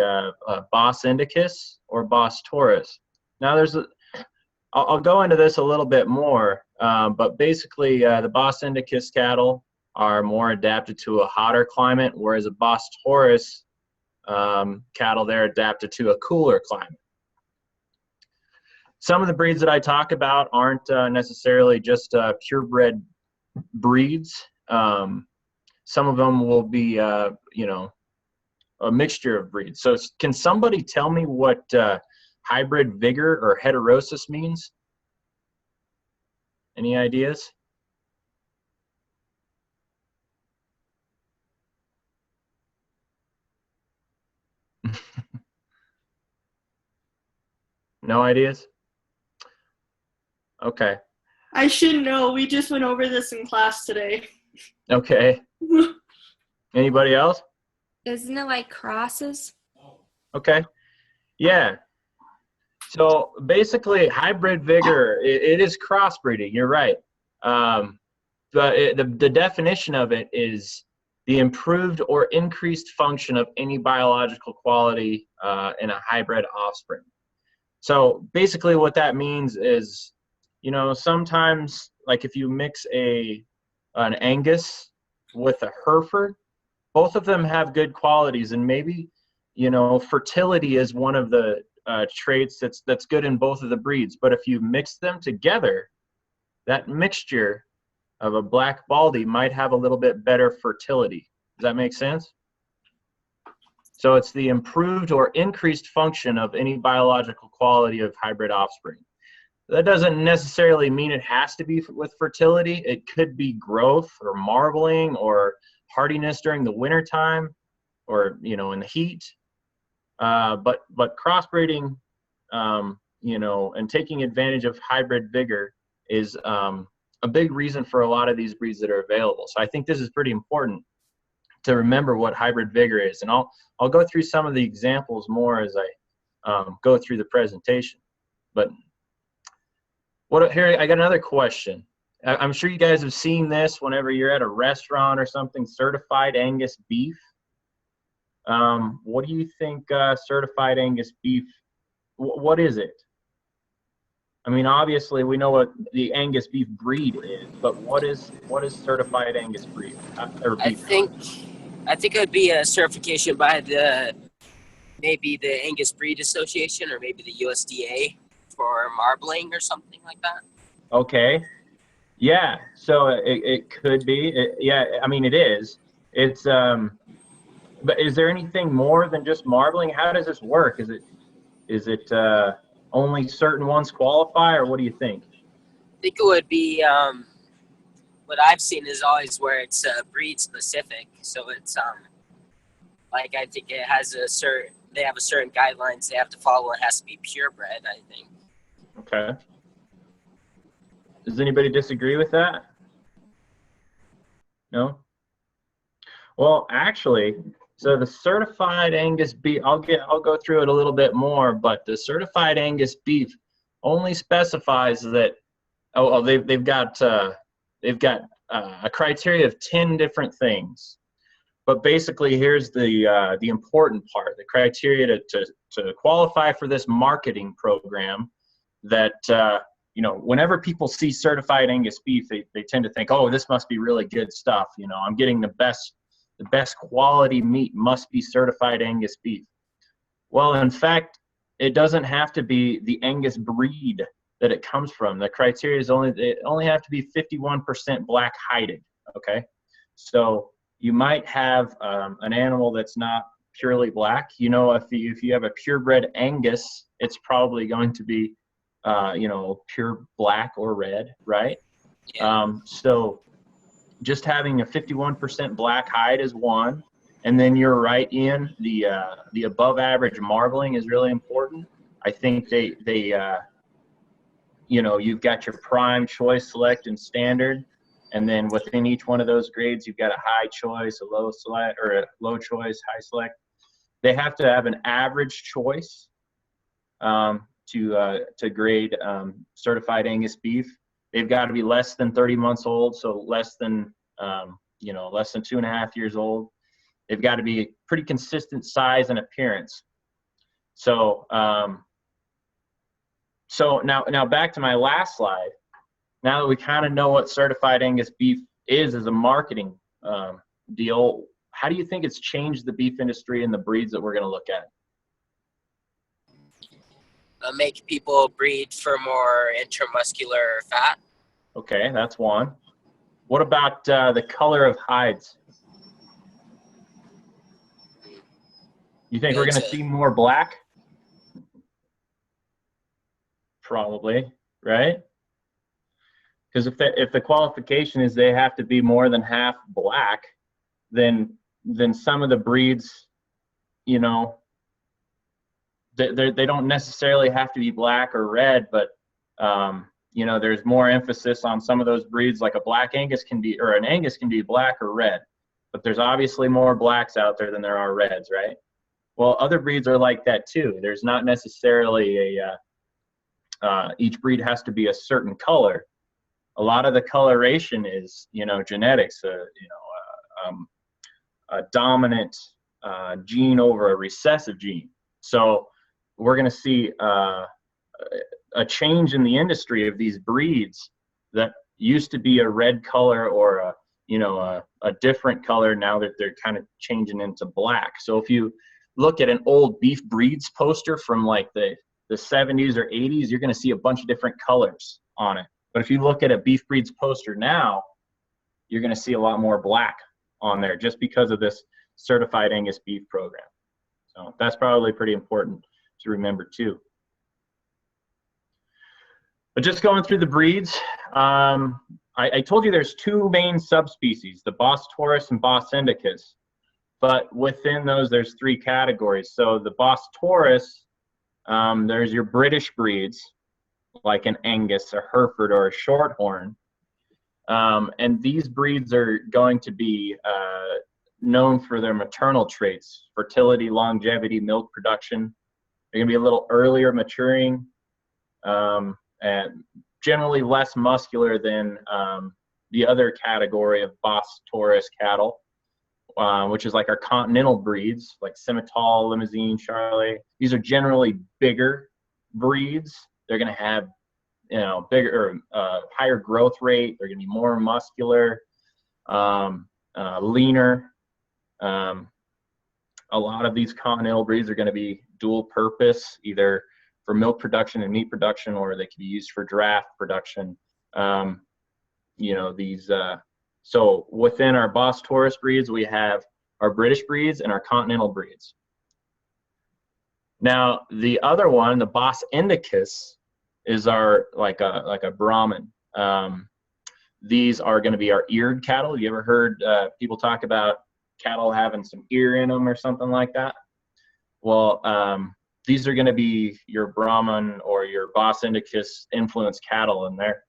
Bos indicus or Bos taurus. Now I'll go into this a little bit more, but basically the Bos indicus cattle are more adapted to a hotter climate, whereas a Bos taurus cattle, they're adapted to a cooler climate. Some of the breeds that I talk about aren't necessarily just purebred breeds. Some of them will be, a mixture of breeds. So can somebody tell me what hybrid vigor or heterosis means? Any ideas? No ideas? Okay. I should know. We just went over this in class today. Okay. Anybody else? Isn't it like crosses? Okay. Yeah. So basically, hybrid vigor, it is crossbreeding. You're right. The definition of it is the improved or increased function of any biological quality in a hybrid offspring. So basically what that means is, sometimes like if you mix an Angus with a Hereford, both of them have good qualities, and maybe, fertility is one of the traits that's good in both of the breeds. But if you mix them together, that mixture of a black baldy might have a little bit better fertility. Does that make sense? So it's the improved or increased function of any biological quality of hybrid offspring. That doesn't necessarily mean it has to be with fertility. It could be growth or marbling or hardiness during the winter time or, in the heat. But crossbreeding, and taking advantage of hybrid vigor is a big reason for a lot of these breeds that are available. So I think this is pretty important to remember what hybrid vigor is. And I'll go through some of the examples more as I go through the presentation. But here, I got another question. I'm sure you guys have seen this whenever you're at a restaurant or something, certified Angus beef. What do you think certified Angus beef, what is it? I mean, obviously we know what the Angus beef breed is, but what is certified Angus breed? Or beef? I think it would be a certification by maybe the Angus Breed Association or maybe the USDA for marbling or something like that. Okay. Yeah. So it could be. Yeah. I mean, it is. It's but is there anything more than just marbling? How does this work? Is it only certain ones qualify, or what do you think? I think it would be what I've seen is always where it's breed specific. So it's like I think it has they have a certain guidelines they have to follow. It has to be purebred, I think. Okay. Does anybody disagree with that? No? Well, actually, so the certified Angus beef, I'll go through it a little bit more, but the certified Angus beef only specifies that they've got a criteria of 10 different things. But basically, here's the important part: the criteria to qualify for this marketing program. That whenever people see certified Angus beef, they tend to think, oh, this must be really good stuff. I'm getting the best quality meat, must be certified Angus beef. Well, in fact, it doesn't have to be the Angus breed that it comes from. The criteria is they only have to be 51% black hided. Okay, so you might have an animal that's not purely black. You know, if you have a purebred Angus, it's probably going to be, you know, pure black or red, right? So just having a 51% black hide is one. And then you're right, Ian, the above average marbling is really important. I think they you know, you've got your prime, choice, select, and standard. And then within each one of those grades, you've got a high choice, a low select, or a low choice, high select. They have to have an average choice to grade certified Angus beef. They've got to be less than 30 months old, so less than, you know, less than 2.5 years old. They've got to be pretty consistent size and appearance. So, so now back to my last slide. Now that we kind of know what certified Angus beef is as a marketing deal, how do you think it's changed the beef industry and the breeds that we're going to look at? Make people breed for more intramuscular fat. Okay, that's one. What about the color of hides? You think we're going to see more black? Probably, right? Because if the qualification is they have to be more than half black, then some of the breeds, you know, they don't necessarily have to be black or red, but you know, there's more emphasis on some of those breeds. Like a black Angus can be, or an Angus can be black or red, but there's obviously more blacks out there than there are reds, right? Well, other breeds are like that too. There's not necessarily each breed has to be a certain color. A lot of the coloration is, you know, genetics, you know, a dominant gene over a recessive gene. So we're going to see a change in the industry of these breeds that used to be a red color or a, you know, a different color. Now that they're kind of changing into black. So if you look at an old beef breeds poster from like the 70s or 80s, you're going to see a bunch of different colors on it. But if you look at a beef breeds poster now, you're going to see a lot more black on there just because of this certified Angus beef program. So that's probably pretty important to remember too. But just going through the breeds, I told you there's two main subspecies, the Bos taurus and Bos indicus. But within those, there's three categories. So the Bos taurus, there's your British breeds, like an Angus, a Hereford, or a Shorthorn. And these breeds are going to be known for their maternal traits, fertility, longevity, milk production. They're going to be a little earlier maturing and generally less muscular than the other category of Bos taurus cattle, which is like our continental breeds, like Simmental, Limousin, Charolais. These are generally bigger breeds. They're going to have, you know, bigger, higher growth rate. They're going to be more muscular, leaner. A lot of these continental breeds are going to be dual purpose, either for milk production and meat production, or they can be used for draft production. You know, these, so within our Bos taurus breeds, we have our British breeds and our continental breeds. Now, the other one, the Bos indicus, is our like a Brahmin. These are going to be our eared cattle. You ever heard people talk about cattle having some ear in them or something like that? Well, these are going to be your Brahmin or your Bos indicus influenced cattle, and they're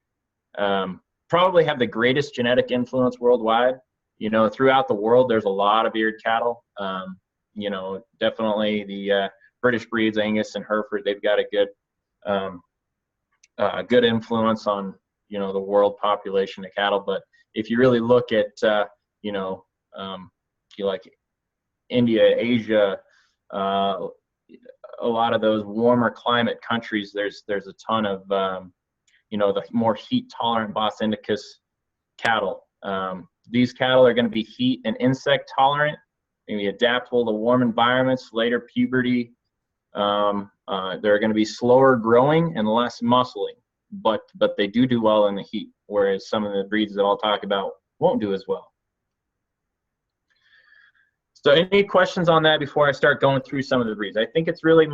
probably have the greatest genetic influence worldwide. You know, throughout the world, there's a lot of eared cattle. You know, definitely the British breeds, Angus and Hereford, they've got a good influence on, you know, the world population of cattle. But if you really look at, you know, you like India, Asia, a lot of those warmer climate countries, there's a ton of, you know, the more heat tolerant Bos indicus cattle. These cattle are going to be heat and insect tolerant, going to be adaptable to warm environments, later puberty. They're going to be slower growing and less muscling, but they do well in the heat, whereas some of the breeds that I'll talk about won't do as well. So any questions on that before I start going through some of the breeds? I think it's really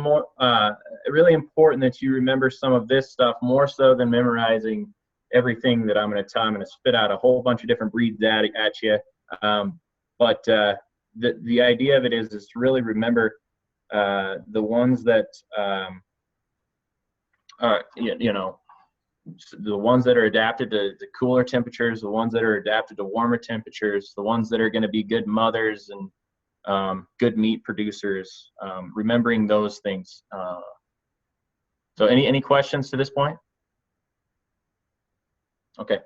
really important that you remember some of this stuff more so than memorizing everything that I'm going to tell. I'm going to spit out a whole bunch of different breeds at you. But the idea of it is to really remember the ones that the ones that are adapted to cooler temperatures, the ones that are adapted to warmer temperatures, the ones that are going to be good mothers and good meat producers. Remembering those things. So any questions to this point? Okay.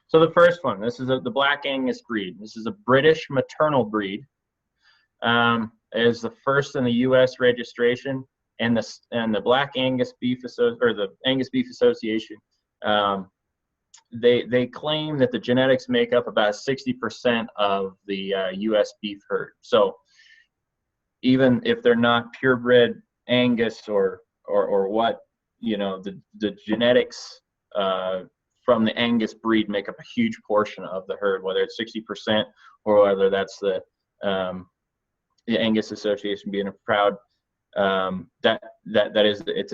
So the first one, this is the Black Angus breed. This is a British maternal breed. It is the first in the U.S. registration, and the Black Angus Beef the Angus Beef Association, they claim that the genetics make up about 60% of the U.S. beef herd. So even if they're not purebred Angus or what, the genetics from the Angus breed make up a huge portion of the herd, whether it's 60% or whether that's the Angus Association being proud. It's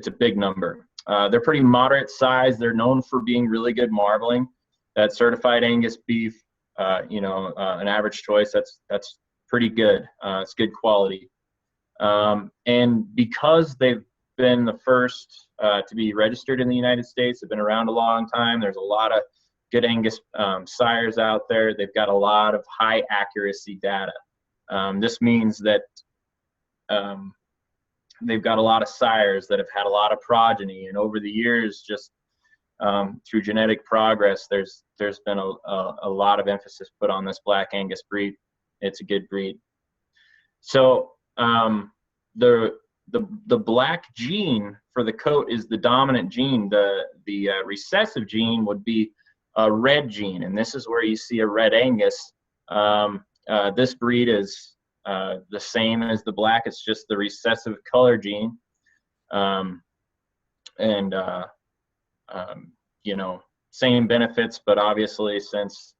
a big number. They're pretty moderate size. They're known for being really good marbling. That certified Angus beef, an average choice, that's pretty good. It's good quality. And because they've been the first to be registered in the United States, they've been around a long time. There's a lot of good Angus sires out there. They've got a lot of high accuracy data. This means that they've got a lot of sires that have had a lot of progeny, and over the years, just through genetic progress, there's been a lot of emphasis put on this Black Angus breed. It's a good breed. So the black gene for the coat is the dominant gene. The recessive gene would be a red gene, and this is where you see a red Angus. This breed is the same as the black. It's just the recessive color gene. Same benefits, but obviously, since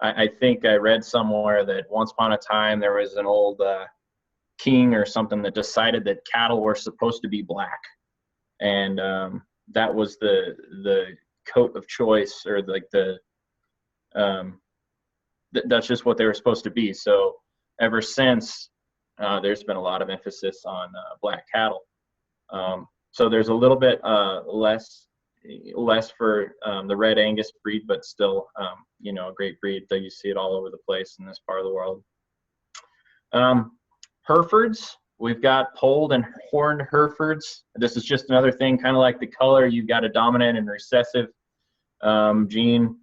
I think I read somewhere that once upon a time there was an old king or something that decided that cattle were supposed to be black, and that was the coat of choice, or that's just what they were supposed to be. So ever since, there's been a lot of emphasis on black cattle. So there's a little bit less for the red Angus breed, but still, a great breed that you see it all over the place in this part of the world. Herefords, we've got polled and horned Herefords. This is just another thing, kind of like the color. You've got a dominant and recessive gene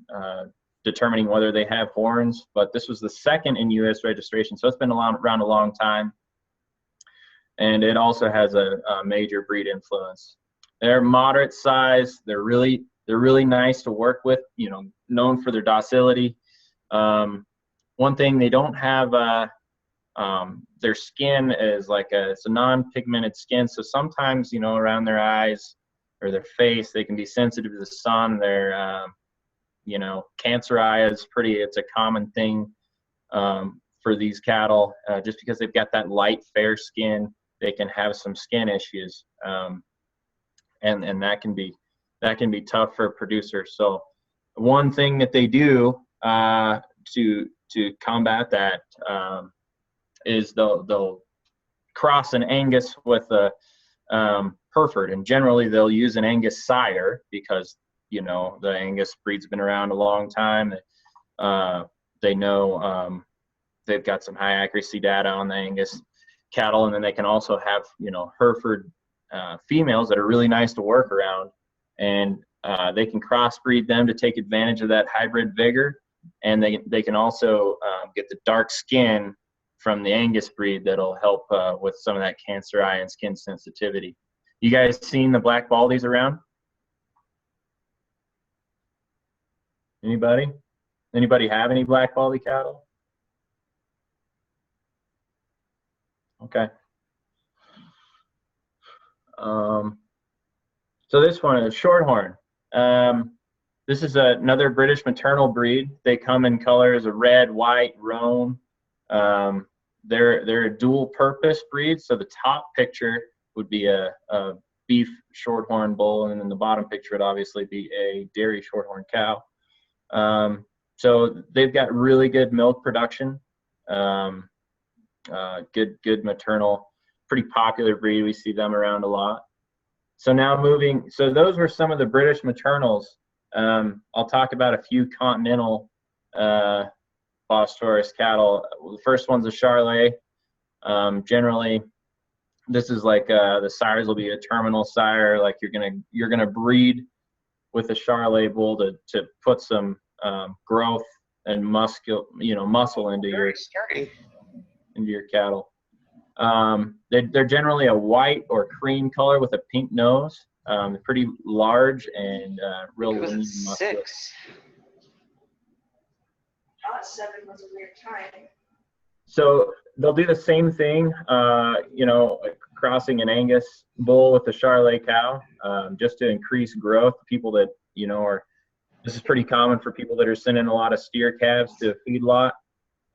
determining whether they have horns, but this was the second in U.S. registration, so it's been around a long time, and it also has a major breed influence. They're moderate size. They're really nice to work with. Known for their docility. One thing they don't have, their skin is it's a non-pigmented skin. So sometimes, around their eyes or their face, they can be sensitive to the sun. They're, cancer eye is it's a common thing for these cattle. Just because they've got that light, fair skin, they can have some skin issues. And that can be tough for a producer. So one thing that they do to combat that is they'll cross an Angus with a Hereford, and generally they'll use an Angus sire because the Angus breed's been around a long time. They know they've got some high accuracy data on the Angus cattle, and then they can also have Hereford females that are really nice to work around, and they can crossbreed them to take advantage of that hybrid vigor, and they can also get the dark skin from the Angus breed that'll help with some of that cancer eye and skin sensitivity. You guys seen the black baldies around? Anybody have any black baldy cattle? Okay. So this one is shorthorn. This is another British maternal breed. They come in colors of red, white, roan. They're a dual purpose breed. So the top picture would be a beef shorthorn bull, and then the bottom picture would obviously be a dairy shorthorn cow. So they've got really good milk production, good maternal, pretty popular breed. We see them around a lot. So now so those were some of the British maternals. I'll talk about a few continental Bos Taurus cattle. The first one's a Charolais. Generally, this is like the sires will be a terminal sire. Like you're gonna breed with a Charolais bull to put some growth and muscle into your cattle. They're generally a white or cream color with a pink nose. They're pretty large and real lean and muscular. So they'll do the same thing, crossing an Angus bull with a Charolais cow, just to increase growth. People that, this is pretty common for people that are sending a lot of steer calves to a feedlot.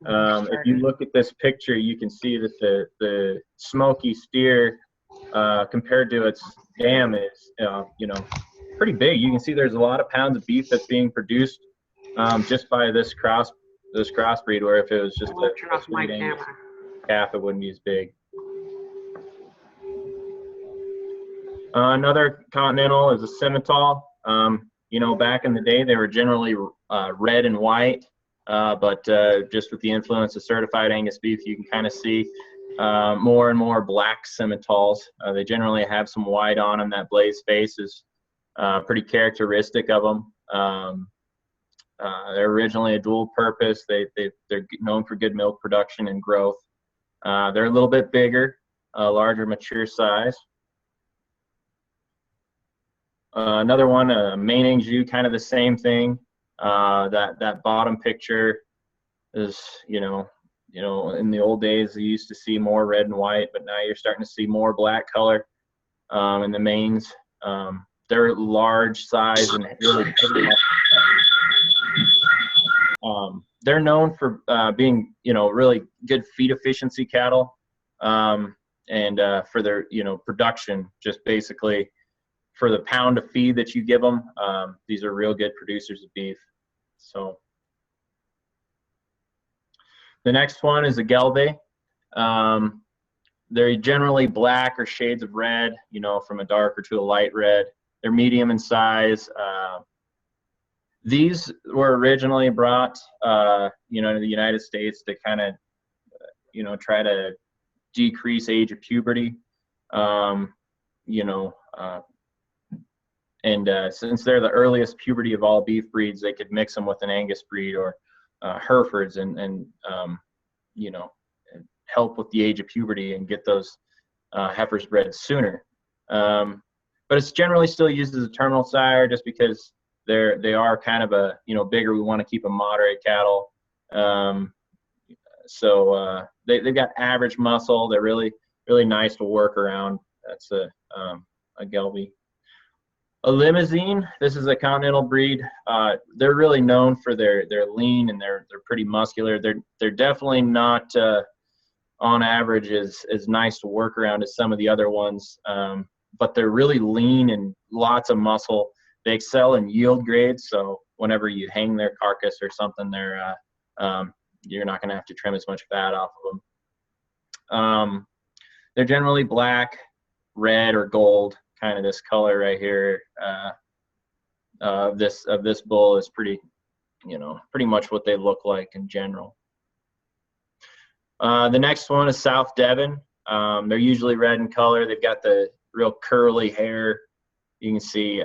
If you look at this picture, you can see that the smoky steer, compared to its dam, is, pretty big. You can see there's a lot of pounds of beef that's being produced just by this crossbreed, where if it was just a straight Angus calf, it wouldn't be as big. Another continental is a Simmental. Back in the day, they were generally red and white, but just with the influence of certified Angus beef, you can kind of see more and more black Simmentals. They generally have some white on them. That blaze face is pretty characteristic of them. They're originally a dual purpose. They're known for good milk production and growth. They're a little bit bigger, larger, mature size. Another one, Maine Anjou, kind of the same thing. That bottom picture is, in the old days, you used to see more red and white, but now you're starting to see more black color in the mains. They're large size and really heavy. They're known for being, really good feed efficiency cattle, and for their, production, just basically for the pound of feed that you give them. These are real good producers of beef. So the next one is a Gelbe. They're generally black or shades of red, from a darker to a light red. They're medium in size. These were originally brought, to the United States to kind of, try to decrease age of puberty. Since they're the earliest puberty of all beef breeds, they could mix them with an Angus breed or Herefords and help with the age of puberty and get those heifers bred sooner. But it's generally still used as a terminal sire just because they are kind of a, bigger. We want to keep them moderate cattle. So they've got average muscle. They're really, really nice to work around. That's a Gelbe. A Limousine, this is a continental breed. They're really known for their lean, and they're pretty muscular. They're definitely not on average as nice to work around as some of the other ones, but they're really lean and lots of muscle. They excel in yield grades, so whenever you hang their carcass or something, you're not going to have to trim as much fat off of them. They're generally black, red, or gold. Kind of this color right here of this bull is pretty much what they look like in general. The next one is South Devon. They're usually red in color. They've got the real curly hair. You can see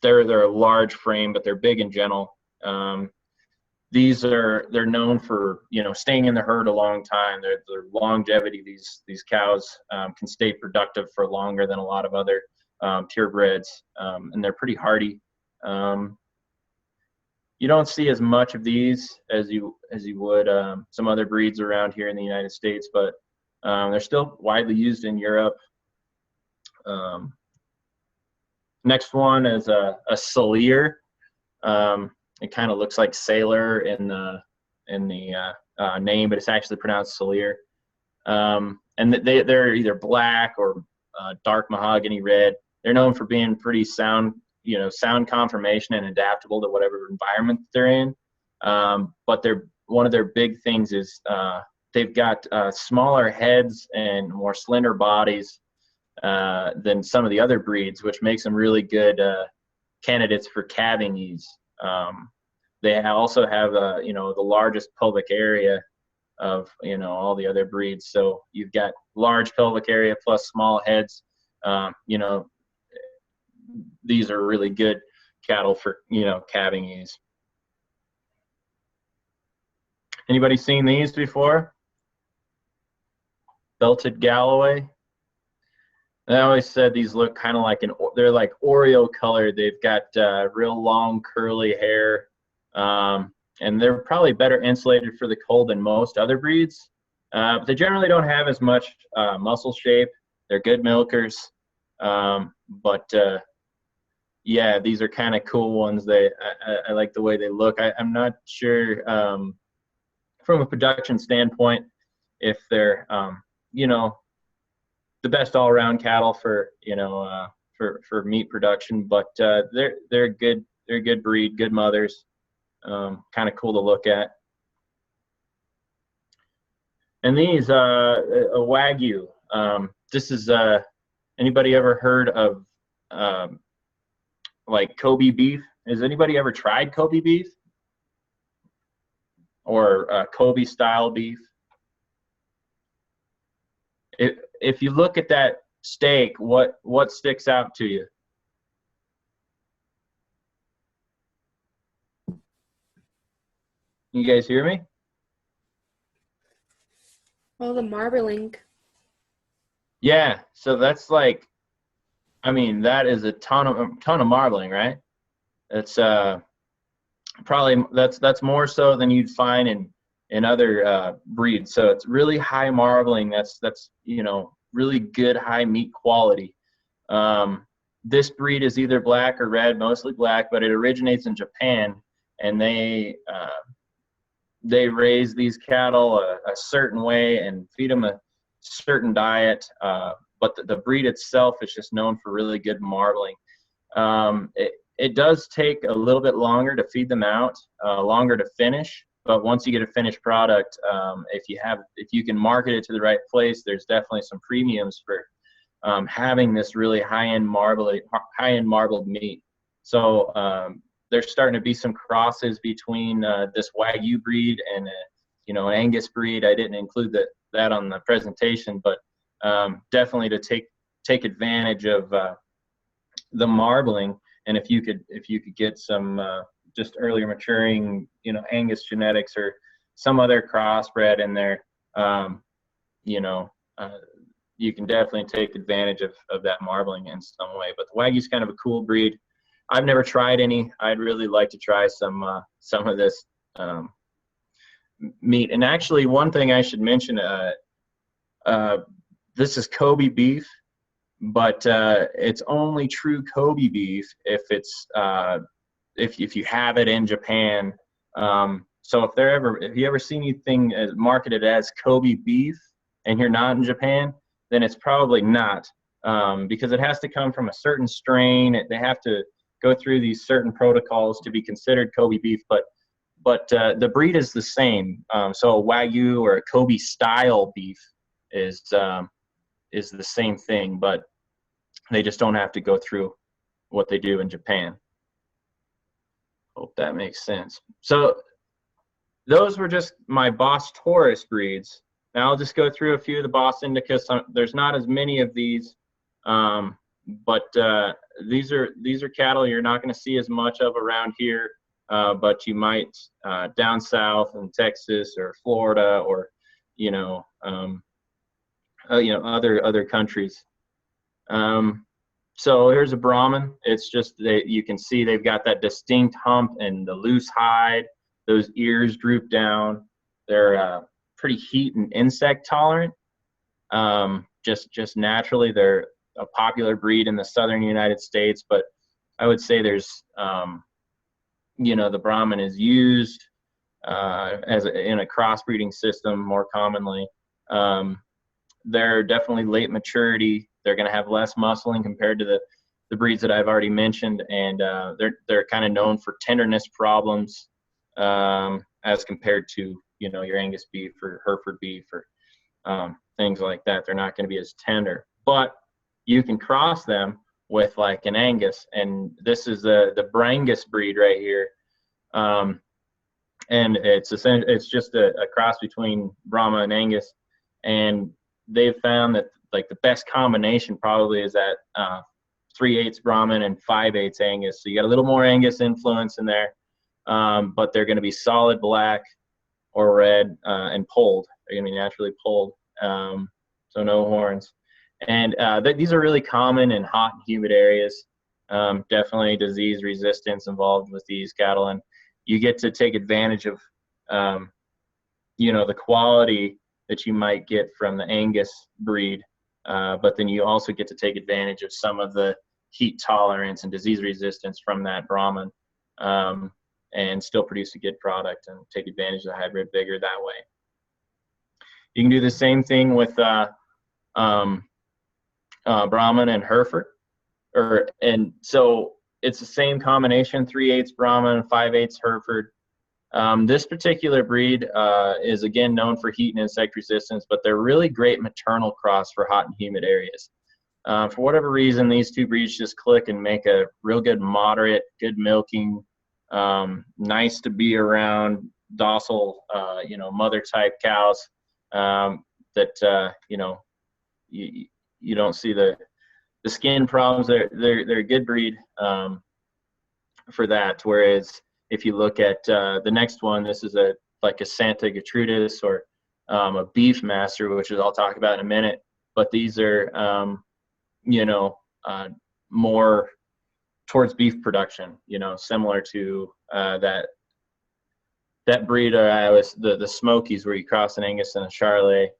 they're a large frame, but they're big and gentle. They're known for staying in the herd a long time. Their longevity, these cows can stay productive for longer than a lot of other purebreds, and they're pretty hardy. You don't see as much of these as you would some other breeds around here in the United States, but they're still widely used in Europe. Next one is a Salier. It kind of looks like sailor in the name, but it's actually pronounced Salier. And they're either black or dark mahogany red. They're known for being pretty sound conformation and adaptable to whatever environment they're in. But one of their big things is they've got smaller heads and more slender bodies than some of the other breeds, which makes them really good candidates for calving ease. They also have the largest pelvic area of all the other breeds. So you've got large pelvic area plus small heads. These are really good cattle for calving ease. Anybody seen these before? Belted Galloway. I always said these look kind of like they're like Oreo colored. They've got real long curly hair, and they're probably better insulated for the cold than most other breeds. But they generally don't have as much muscle shape. They're good milkers, but yeah, these are kind of cool ones. I like the way they look. I'm not sure from a production standpoint if they're the best all-around cattle for for meat production, but they're good. They're a good breed, good mothers, kind of cool to look at. And these a Wagyu. This is anybody ever heard of like Kobe beef? Has anybody ever tried Kobe beef or Kobe style beef? If you look at that steak, what sticks out to you? You guys hear me? Oh, the marbling. Yeah, so that's like, I mean, that is a ton of marbling, right? It's probably that's more so than you'd find in other breeds. So it's really high marbling. That's really good high meat quality. This breed is either black or red, mostly black, but it originates in Japan, and they raise these cattle a certain way and feed them a certain diet. But the breed itself is just known for really good marbling. It does take a little bit longer to feed them out, longer to finish. But once you get a finished product, if you can market it to the right place, there's definitely some premiums for having this really high-end marbled meat. So there's starting to be some crosses between this Wagyu breed and an Angus breed. I didn't include that on the presentation, but definitely to take advantage of the marbling. And if you could get some just earlier maturing, Angus genetics or some other crossbred in there, you can definitely take advantage of that marbling in some way. But the Wagyu's kind of a cool breed. I've never tried any. I'd really like to try some of this meat. And actually, one thing I should mention, this is Kobe beef, but it's only true Kobe beef if it's if you have it in Japan. So if you ever see anything marketed as Kobe beef and you're not in Japan, then it's probably not, because it has to come from a certain strain. They have to go through these certain protocols to be considered Kobe beef, but the breed is the same. So a Wagyu or a Kobe style beef is the same thing, but they just don't have to go through what they do in Japan. Hope that makes sense. So those were just my Bos Taurus breeds. Now I'll just go through a few of the Bos Indicas. There's not as many of these, but these are cattle you're not going to see as much of around here, but you might down south in Texas or Florida or other countries. So here's a Brahman. It's just you can see they've got that distinct hump and the loose hide. Those ears droop down. They're pretty heat and insect tolerant. Just naturally, they're a popular breed in the southern United States, but I would say there's the Brahman is used in a crossbreeding system more commonly. They're definitely late maturity. They're going to have less muscling compared to the breeds that I've already mentioned, and they're kind of known for tenderness problems as compared to your Angus beef or Hereford beef or things like that. They're not going to be as tender, but you can cross them with like an Angus, and this is the Brangus breed right here, and it's just a cross between Brahma and Angus, and they've found that like the best combination probably is that 3/8 Brahman and 5/8 Angus. So you got a little more Angus influence in there, but they're going to be solid black or red and polled. They're going to be naturally polled, so no horns. And these are really common in hot and humid areas. Definitely disease resistance involved with these cattle, and you get to take advantage of the quality that you might get from the Angus breed, but then you also get to take advantage of some of the heat tolerance and disease resistance from that Brahman, and still produce a good product and take advantage of the hybrid vigor that way. You can do the same thing with Brahman and Hereford, and so it's the same combination: 3/8 Brahman, 5/8 Hereford. This particular breed is again known for heat and insect resistance, but they're really great maternal cross for hot and humid areas. For whatever reason, these two breeds just click and make a real good moderate, good milking, nice to be around, docile, mother type cows that you don't see the skin problems. They're a good breed for that. Whereas if you look at the next one, this is like a Santa Gertrudis or a Beef Master, which I'll talk about in a minute. But these are more towards beef production. Similar to that breed the Smokies, where you cross an Angus and a Charolais.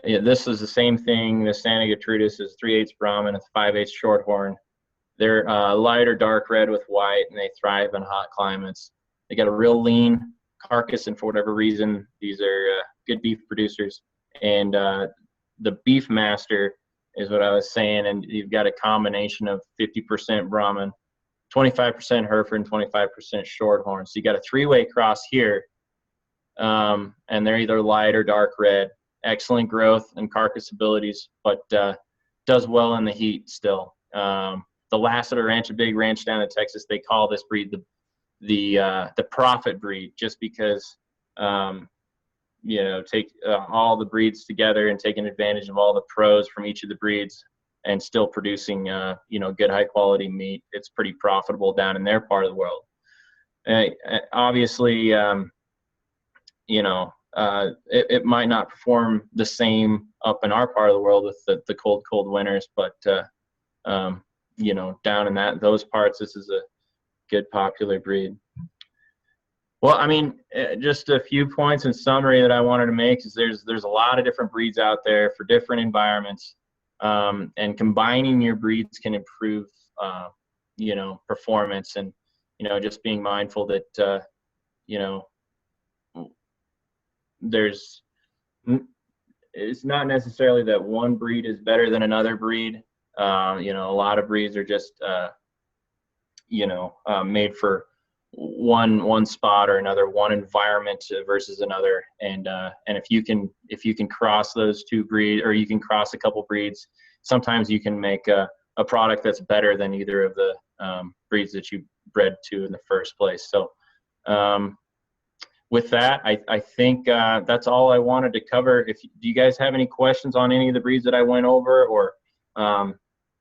This is the same thing. The Santa Gertrudis is 3/8 Brahman and 5/8 Shorthorn. They're light or dark red with white, and they thrive in hot climates. They got a real lean carcass, and for whatever reason, these are good beef producers. And the Beef Master is what I was saying, and you've got a combination of 50% Brahman, 25% Hereford, and 25% Shorthorn. So you got a three-way cross here, and they're either light or dark red. Excellent growth and carcass abilities, but does well in the heat still. The Lassiter Ranch, a big ranch down in Texas, they call this breed the profit breed, just because take all the breeds together and taking advantage of all the pros from each of the breeds and still producing good high quality meat. It's pretty profitable down in their part of the world. Obviously, it might not perform the same up in our part of the world with the cold winters, but down in those parts, this is a good popular breed. Well, I mean, just a few points in summary that I wanted to make is there's a lot of different breeds out there for different environments, and combining your breeds can improve performance, and just being mindful that it's not necessarily that one breed is better than another breed. A lot of breeds are just made for one spot or another, one environment versus another, and if you can cross those two breeds, or you can cross a couple breeds, sometimes you can make a product that's better than either of the breeds that you bred to in the first place. So with that, I think that's all I wanted to cover. Do you guys have any questions on any of the breeds that I went over, or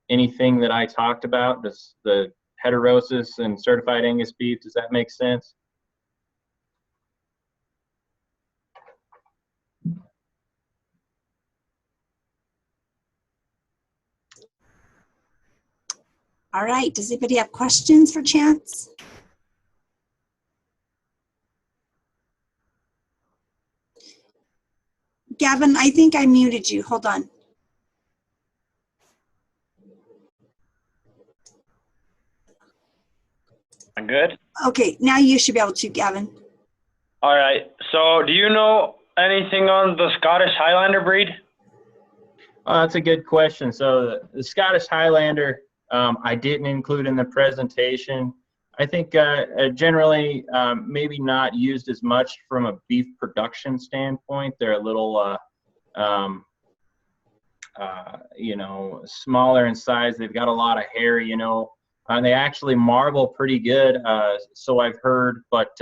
anything that I talked about? Does the heterosis and certified Angus beef, does that make sense? All right, does anybody have questions for Chance? Gavin, I think I muted you. Hold on. Good. Okay, now you should be able to, Gavin. All right. So do you know anything on the Scottish Highlander breed? That's a good question. So the Scottish Highlander, I didn't include in the presentation. I think generally maybe not used as much from a beef production standpoint. They're a little, you know, smaller in size. They've got a lot of hair, you know, and they actually marble pretty good. So I've heard, but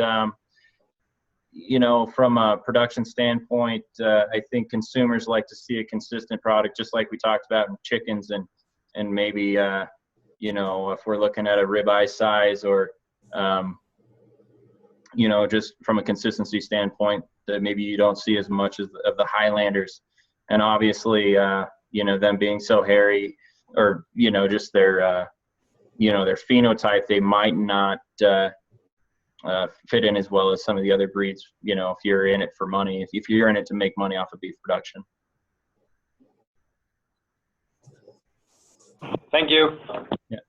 you know, from a production standpoint, I think consumers like to see a consistent product, just like we talked about in chickens, and maybe you know, if we're looking at a ribeye size, or you know, just from a consistency standpoint, that maybe you don't see as much of the Highlanders. And obviously, you know, them being so hairy, or you know, just their you know, their phenotype, they might not fit in as well as some of the other breeds, you know, if you're in it for money, if you're in it to make money off of beef production. Thank you. Yeah.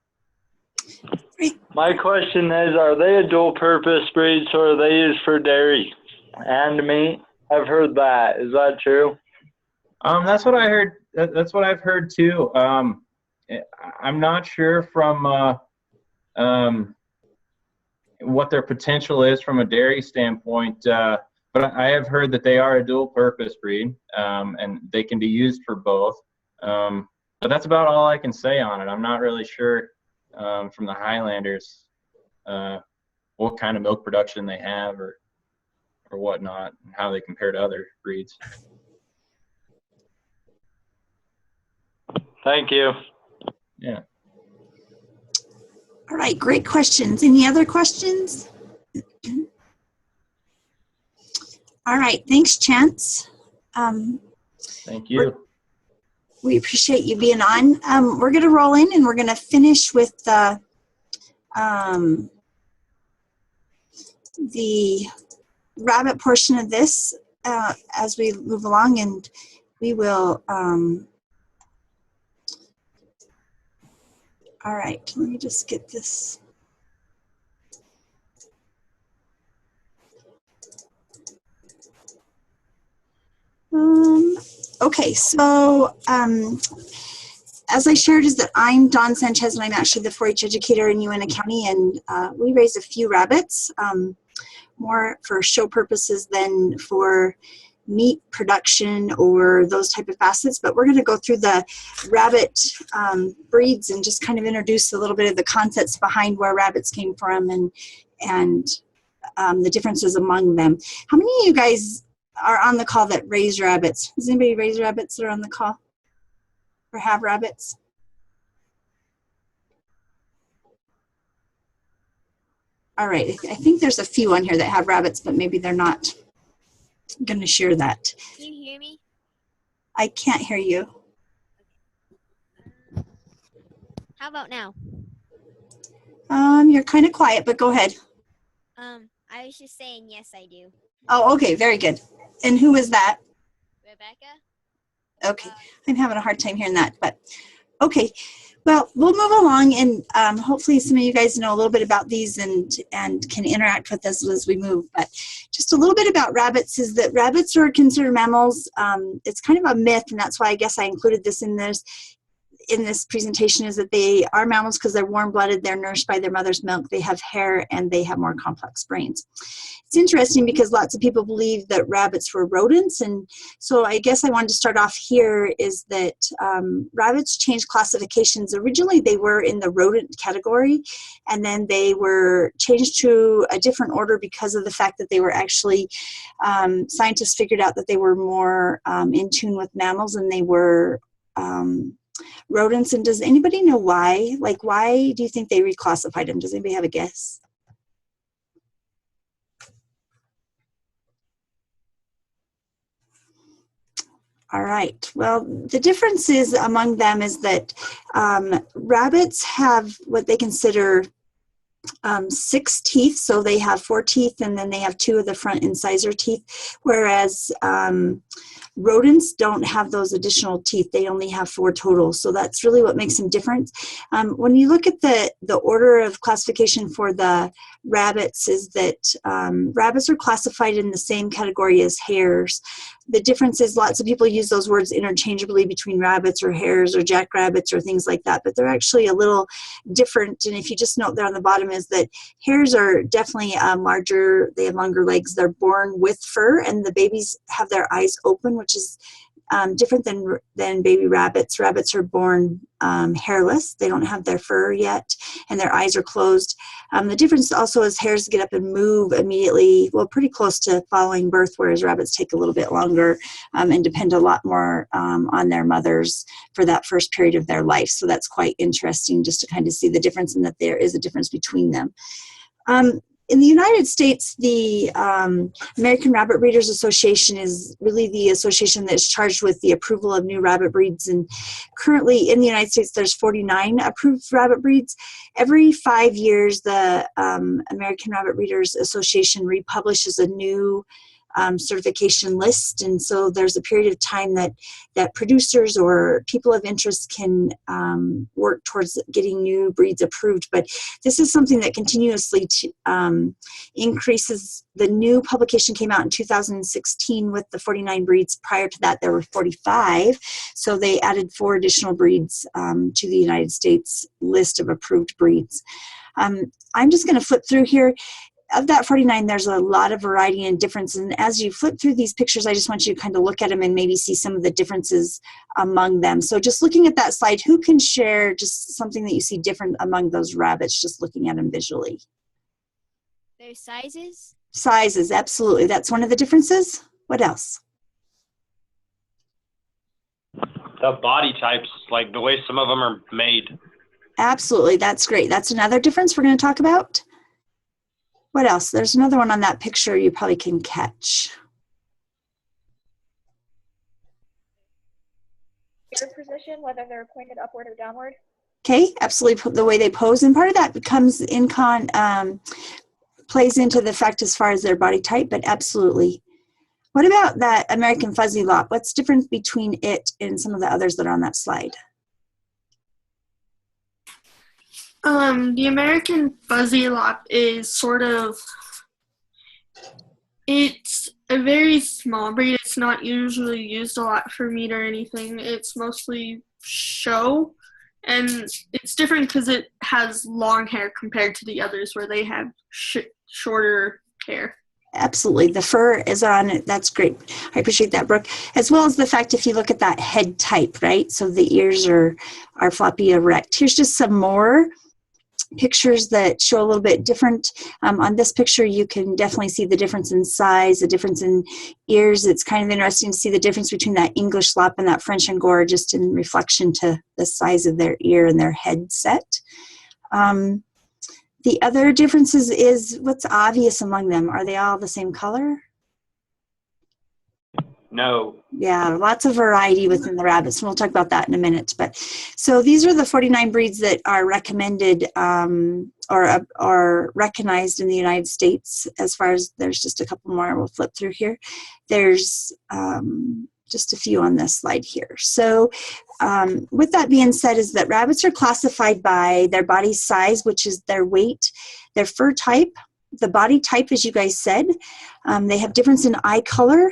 My question is, are they a dual purpose breed, so are they used for dairy and meat? I've heard that. Is that true? That's what I heard. That's what I've heard too. I'm not sure from what their potential is from a dairy standpoint, but I have heard that they are a dual purpose breed, and they can be used for both. But that's about all I can say on it. I'm not really sure from the Highlanders what kind of milk production they have, or whatnot, and how they compare to other breeds. Thank you. Yeah. All right, great questions. Any other questions? All right, thanks, Chance. Thank you. We appreciate you being on. We're going to roll in, and we're going to finish with the rabbit portion of this as we move along, and we will. All right, let me just get this. Okay, so as I shared, is that I'm Dawn Sanchez, and I'm actually the 4-H educator in Uena County, and we raise a few rabbits, more for show purposes than for meat production or those type of facets. But we're going to go through the rabbit breeds and just kind of introduce a little bit of the concepts behind where rabbits came from, and the differences among them. How many of you guys are on the call that raise rabbits? Does anybody raise rabbits that are on the call or have rabbits? All right, I think there's a few on here that have rabbits, but maybe they're not going to share that. Can you hear me? I can't hear you. How about now? You're kind of quiet, but go ahead. I was just saying, yes, I do. Oh, okay, very good. And who is that? Rebecca? Okay, I'm having a hard time hearing that, but okay. Well, we'll move along, and hopefully some of you guys know a little bit about these and can interact with us as we move. But just a little bit about rabbits is that rabbits are considered mammals. It's kind of a myth, and that's why I guess I included this in this presentation, is that they are mammals because they're warm-blooded, they're nourished by their mother's milk, they have hair, and they have more complex brains. It's interesting because lots of people believe that rabbits were rodents, and so I guess I wanted to start off here is that rabbits changed classifications. Originally they were in the rodent category, and then they were changed to a different order because of the fact that they were actually, scientists figured out that they were more in tune with mammals and they were rodents. And does anybody know why? Like, why do you think they reclassified them? Does anybody have a guess? All right. Well, the differences among them is that rabbits have what they consider 6 teeth, so they have 4 teeth, and then they have 2 of the front incisor teeth, whereas rodents don't have those additional teeth. They only have 4 total, so that's really what makes them different. When you look at the order of classification for the rabbits, is that rabbits are classified in the same category as hares. The difference is lots of people use those words interchangeably between rabbits or hares or jackrabbits or things like that, but they're actually a little different. And if you just note there on the bottom is that hares are definitely larger, they have longer legs, they're born with fur, and the babies have their eyes open, which is different than baby rabbits. Rabbits are born hairless. They don't have their fur yet, and their eyes are closed. The difference also is hares get up and move immediately, well, pretty close to following birth, whereas rabbits take a little bit longer and depend a lot more on their mothers for that first period of their life. So that's quite interesting just to kind of see the difference, and that there is a difference between them. In the United States, the American Rabbit Breeders Association is really the association that's charged with the approval of new rabbit breeds. And currently in the United States, there's 49 approved rabbit breeds. Every 5 years, the American Rabbit Breeders Association republishes a new certification list, and so there's a period of time that producers or people of interest can work towards getting new breeds approved. But this is something that continuously increases. The new publication came out in 2016 with the 49 breeds. Prior to that, there were 45, so they added 4 additional breeds to the United States list of approved breeds. I'm just going to flip through here. Of that 49, there's a lot of variety and difference. And as you flip through these pictures, I just want you to kind of look at them and maybe see some of the differences among them. So just looking at that slide, who can share just something that you see different among those rabbits, just looking at them visually? Their sizes? Sizes, absolutely. That's one of the differences. What else? The body types, like the way some of them are made. Absolutely, that's great. That's another difference we're going to talk about. What else? There's another one on that picture you probably can catch. Their position, whether they're pointed upward or downward. Okay, absolutely. The way they pose, and part of that becomes plays into the fact as far as their body type, but absolutely. What about that American Fuzzy Lop? What's different between it and some of the others that are on that slide? The American Fuzzy Lop is it's a very small breed. It's not usually used a lot for meat or anything. It's mostly show, and it's different because it has long hair compared to the others where they have shorter hair. Absolutely. The fur is on it. That's great. I appreciate that, Brooke. As well as the fact if you look at that head type, right? So the ears are floppy erect. Here's just some more pictures that show a little bit different. On this picture, you can definitely see the difference in size, the difference in ears. It's kind of interesting to see the difference between that English Lop and that French Angora just in reflection to the size of their ear and their head set. The other differences is what's obvious among them. Are they all the same color? No. Yeah, lots of variety within the rabbits, and we'll talk about that in a minute. But so these are the 49 breeds that are recommended or recognized in the United States. As far as there's just a couple more, we'll flip through here. There's just a few on this slide here. So with that being said, is that rabbits are classified by their body size, which is their weight, their fur type, the body type, as you guys said. They have difference in eye color,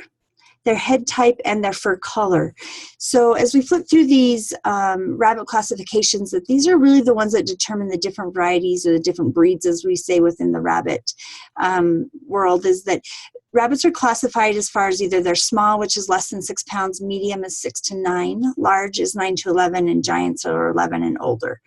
their head type, and their fur color. So as we flip through these rabbit classifications, that these are really the ones that determine the different varieties or the different breeds, as we say within the rabbit world, is that rabbits are classified as far as either they're small, which is less than 6 pounds, medium is 6 to 9, large is 9 to 11, and giants are 11 and older.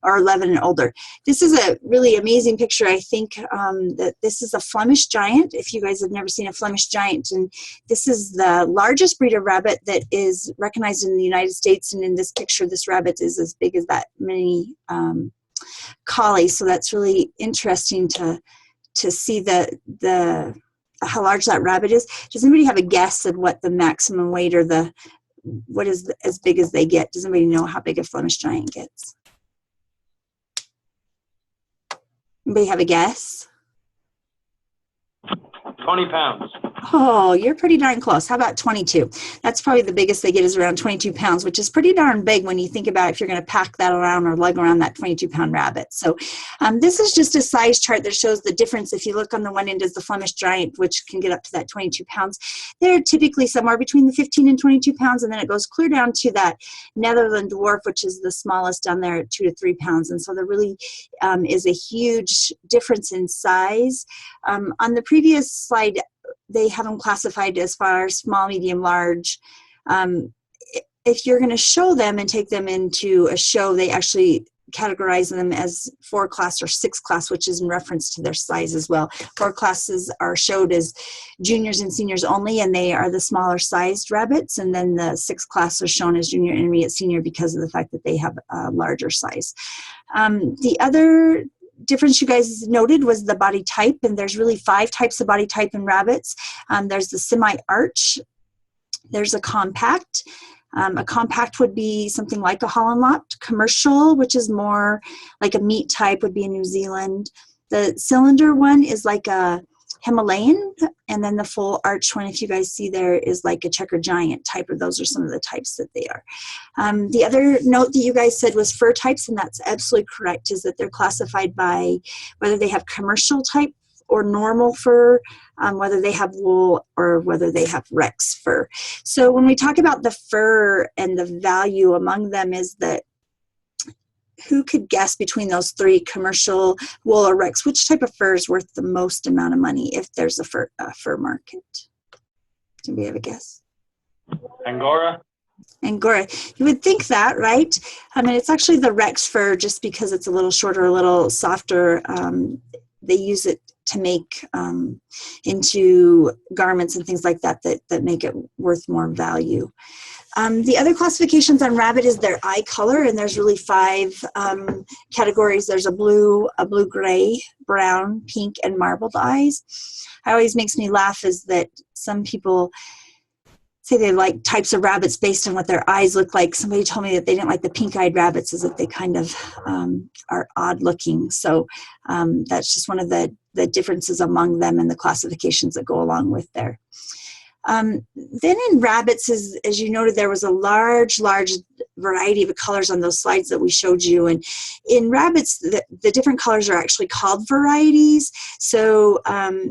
Or 11 and older. This is a really amazing picture. I think that this is a Flemish giant, if you guys have never seen a Flemish giant. And this is the largest breed of rabbit that is recognized in the United States. And in this picture, this rabbit is as big as that mini collie. So that's really interesting to see how large that rabbit is. Does anybody have a guess of what the maximum weight or what is as big as they get? Does anybody know how big a Flemish giant gets? Anybody have a guess? 20 pounds. Oh, you're pretty darn close. How about 22? That's probably the biggest they get is around 22 pounds, which is pretty darn big when you think about if you're going to pack that around or lug around that 22-pound rabbit. So this is just a size chart that shows the difference. If you look on the one end is the Flemish Giant, which can get up to that 22 pounds. They're typically somewhere between the 15 and 22 pounds, and then it goes clear down to that Netherland Dwarf, which is the smallest down there at 2 to 3 pounds. And so there really is a huge difference in size. On the previous slide, they have them classified as far as small, medium, large. If you're going to show them and take them into a show, they actually categorize them as 4 class or 6 class, which is in reference to their size as well. 4 classes are showed as juniors and seniors only, and they are the smaller sized rabbits. And then the 6 class are shown as junior, intermediate, senior because of the fact that they have a larger size. The other difference you guys noted was the body type, and there's really 5 types of body type in rabbits. There's the semi-arch, there's a compact. A compact would be something like a Holland Lopped. Commercial, which is more like a meat type, would be in New Zealand. The cylinder one is like a Himalayan, and then the full arch one, if you guys see there, is like a Checker Giant type, or those are some of the types that they are. The other note that you guys said was fur types, and that's absolutely correct, is that they're classified by whether they have commercial type or normal fur, whether they have wool or whether they have Rex fur. So when we talk about the fur and the value among them is that who could guess between those 3, commercial, wool, or Rex, which type of fur is worth the most amount of money if there's a fur market? Do we have a guess? Angora? Angora. You would think that, right? I mean, it's actually the Rex fur just because it's a little shorter, a little softer. They use it to make into garments and things like that that make it worth more value. The other classifications on rabbit is their eye color, and there's really 5 categories. There's a blue, gray, brown, pink, and marbled eyes. It always makes me laugh is that some people say they like types of rabbits based on what their eyes look like. Somebody told me that they didn't like the pink-eyed rabbits as if they kind of are odd looking. So that's just one of the differences among them and the classifications that go along with there. Then in rabbits, as you noted, there was a large variety of colors on those slides that we showed you. And in rabbits, the different colors are actually called varieties. So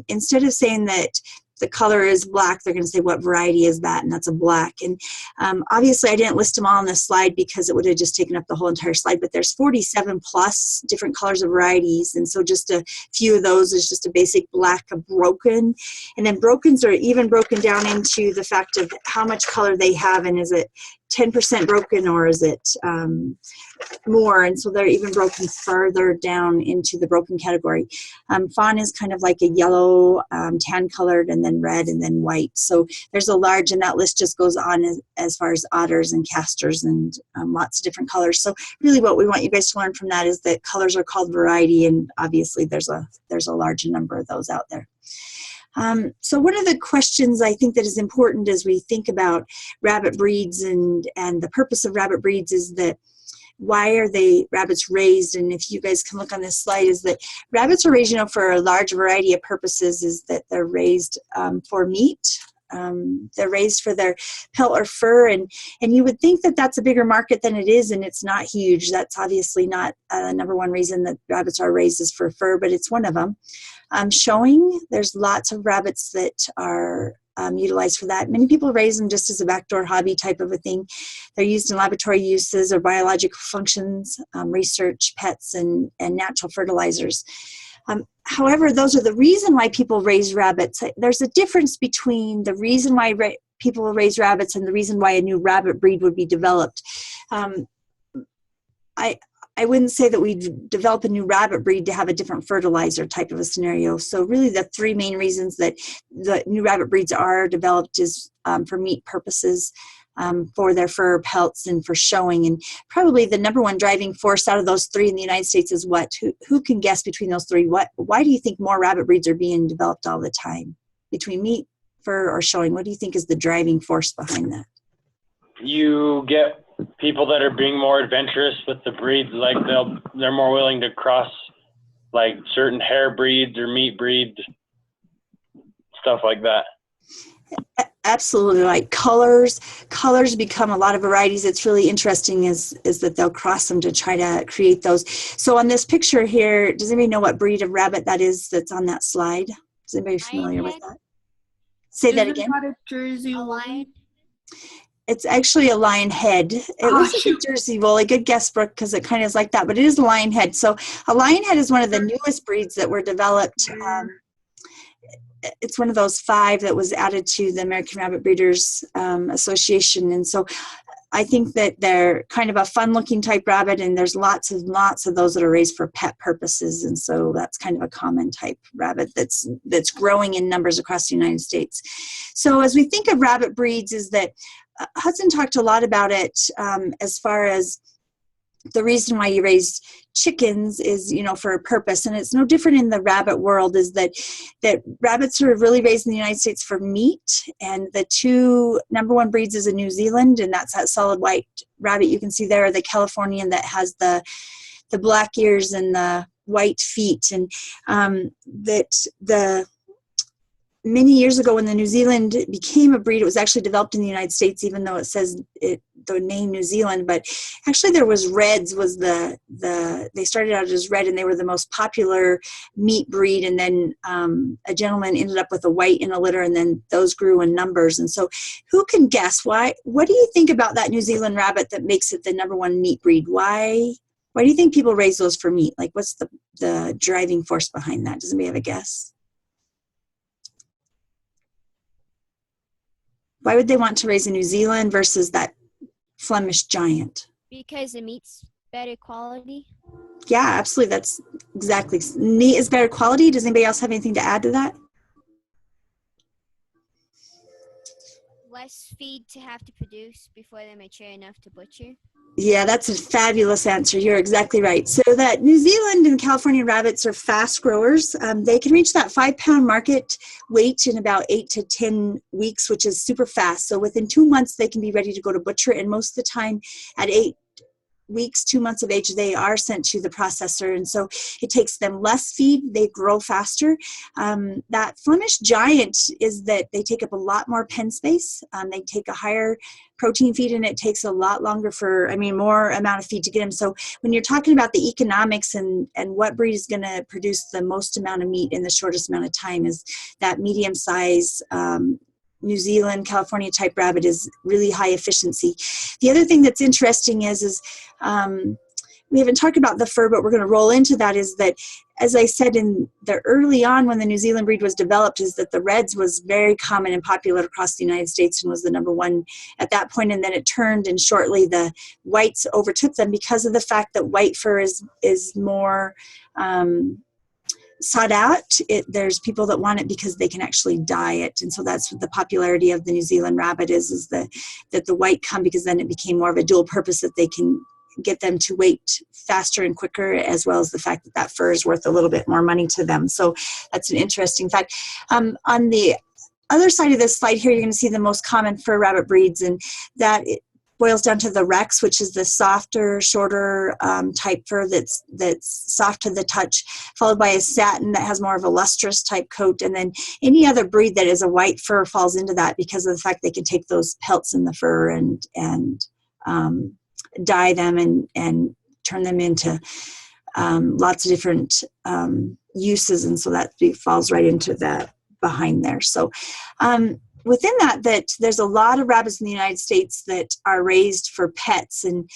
instead of saying that the color is black, they're going to say what variety is that, and that's a black. And obviously I didn't list them all on this slide because it would have just taken up the whole entire slide, but there's 47 plus different colors of varieties, and so just a few of those is just a basic black, a broken, and then brokens are even broken down into the fact of how much color they have, and is it 10% broken or is it more, and so they're even broken further down into the broken category. Fawn is kind of like a yellow, tan colored, and then red, and then white. So there's a large, and that list just goes on as far as otters and castors and lots of different colors. So really what we want you guys to learn from that is that colors are called variety, and obviously there's a large number of those out there. So one of the questions I think that is important as we think about rabbit breeds and the purpose of rabbit breeds is that why are rabbits raised? And if you guys can look on this slide, is that rabbits are raised, for a large variety of purposes. Is that they're raised for meat. They're raised for their pelt or fur, and you would think that that's a bigger market than it is, and it's not huge. That's obviously not number one reason that rabbits are raised is for fur, but it's one of them. Showing, there's lots of rabbits that are utilized for that. Many people raise them just as a backdoor hobby type of a thing. They're used in laboratory uses or biological functions, research, pets, and natural fertilizers. However, those are the reason why people raise rabbits. There's a difference between the reason why people raise rabbits and the reason why a new rabbit breed would be developed. I wouldn't say that we develop a new rabbit breed to have a different fertilizer type of a scenario. So really the 3 main reasons that the new rabbit breeds are developed is for meat purposes, for their fur, pelts, and for showing. And probably the number one driving force out of those 3 in the United States is what? Who can guess between those 3? Why do you think more rabbit breeds are being developed all the time? Between meat, fur, or showing? What do you think is the driving force behind that? You get people that are being more adventurous with the breeds, like they're more willing to cross like certain hair breeds or meat breeds, stuff like that? Absolutely, like colors become a lot of varieties. It's really interesting is that they'll cross them to try to create those. So on this picture here, does anybody know what breed of rabbit that is that's on that slide? Is anybody familiar with that? Say that again. Isn't that a Jersey A wool? lion? It's actually a lion head. It looks like a Jersey wool. A good guess, Brooke, because it kind of is like that, but it is a lion head. So a lion head is one of the newest breeds that were developed. It's one of those 5 that was added to the American Rabbit Breeders Association. And so I think that they're kind of a fun-looking type rabbit, and there's lots of those that are raised for pet purposes. And so that's kind of a common type rabbit that's growing in numbers across the United States. So as we think of rabbit breeds, is that Hudson talked a lot about it as far as the reason why you raise chickens is, for a purpose. And it's no different in the rabbit world, is that rabbits are really raised in the United States for meat. And the 2 number 1 breeds is in New Zealand, and that's that solid white rabbit you can see there, the Californian that has the black ears and the white feet. And many years ago when the New Zealand became a breed, it was actually developed in the United States, even though it says the name New Zealand. But actually there was Reds was they started out as red, and they were the most popular meat breed. And then a gentleman ended up with a white in a litter, and then those grew in numbers. And so who can guess why? What do you think about that New Zealand rabbit that makes it the number 1 meat breed? Why do you think people raise those for meat? Like, what's the driving force behind that? Does anybody have a guess? Why would they want to raise a New Zealand versus that Flemish giant? Because the meat's better quality. Yeah, absolutely. That's exactly. Meat is better quality. Does anybody else have anything to add to that? Less feed to have to produce before they're mature enough to butcher. Yeah, that's a fabulous answer. You're exactly right. So that New Zealand and California rabbits are fast growers. They can reach that 5-pound market weight in about 8 to 10 weeks, which is super fast. So within 2 months, they can be ready to go to butcher. And most of the time at 8 weeks, 2 months of age, they are sent to the processor. And so it takes them less feed. They grow faster. That Flemish giant is that they take up a lot more pen space. They take a higher protein feed, and it takes a lot longer more amount of feed to get them. So when you're talking about the economics and what breed is going to produce the most amount of meat in the shortest amount of time, is that medium size New Zealand, California type rabbit is really high efficiency. The other thing that's interesting is we haven't talked about the fur, but we're going to roll into that, is that, as I said, in the early on when the New Zealand breed was developed, is that the Reds was very common and popular across the United States and was the number 1 at that point. And then it turned, and shortly the whites overtook them because of the fact that white fur is more sought out. There's people that want it because they can actually dye it. And so that's what the popularity of the New Zealand rabbit is that the white come because then it became more of a dual purpose, that they can get them to weight faster and quicker, as well as the fact that fur is worth a little bit more money to them. So that's an interesting fact. On the other side of this slide here, you're going to see the most common fur rabbit breeds, and that it boils down to the Rex, which is the softer, shorter type fur that's soft to the touch, followed by a satin that has more of a lustrous type coat, and then any other breed that is a white fur falls into that because of the fact they can take those pelts in the fur and dye them and turn them into lots of different uses, and so that falls right into that behind there. So within that there's a lot of rabbits in the United States that are raised for pets, and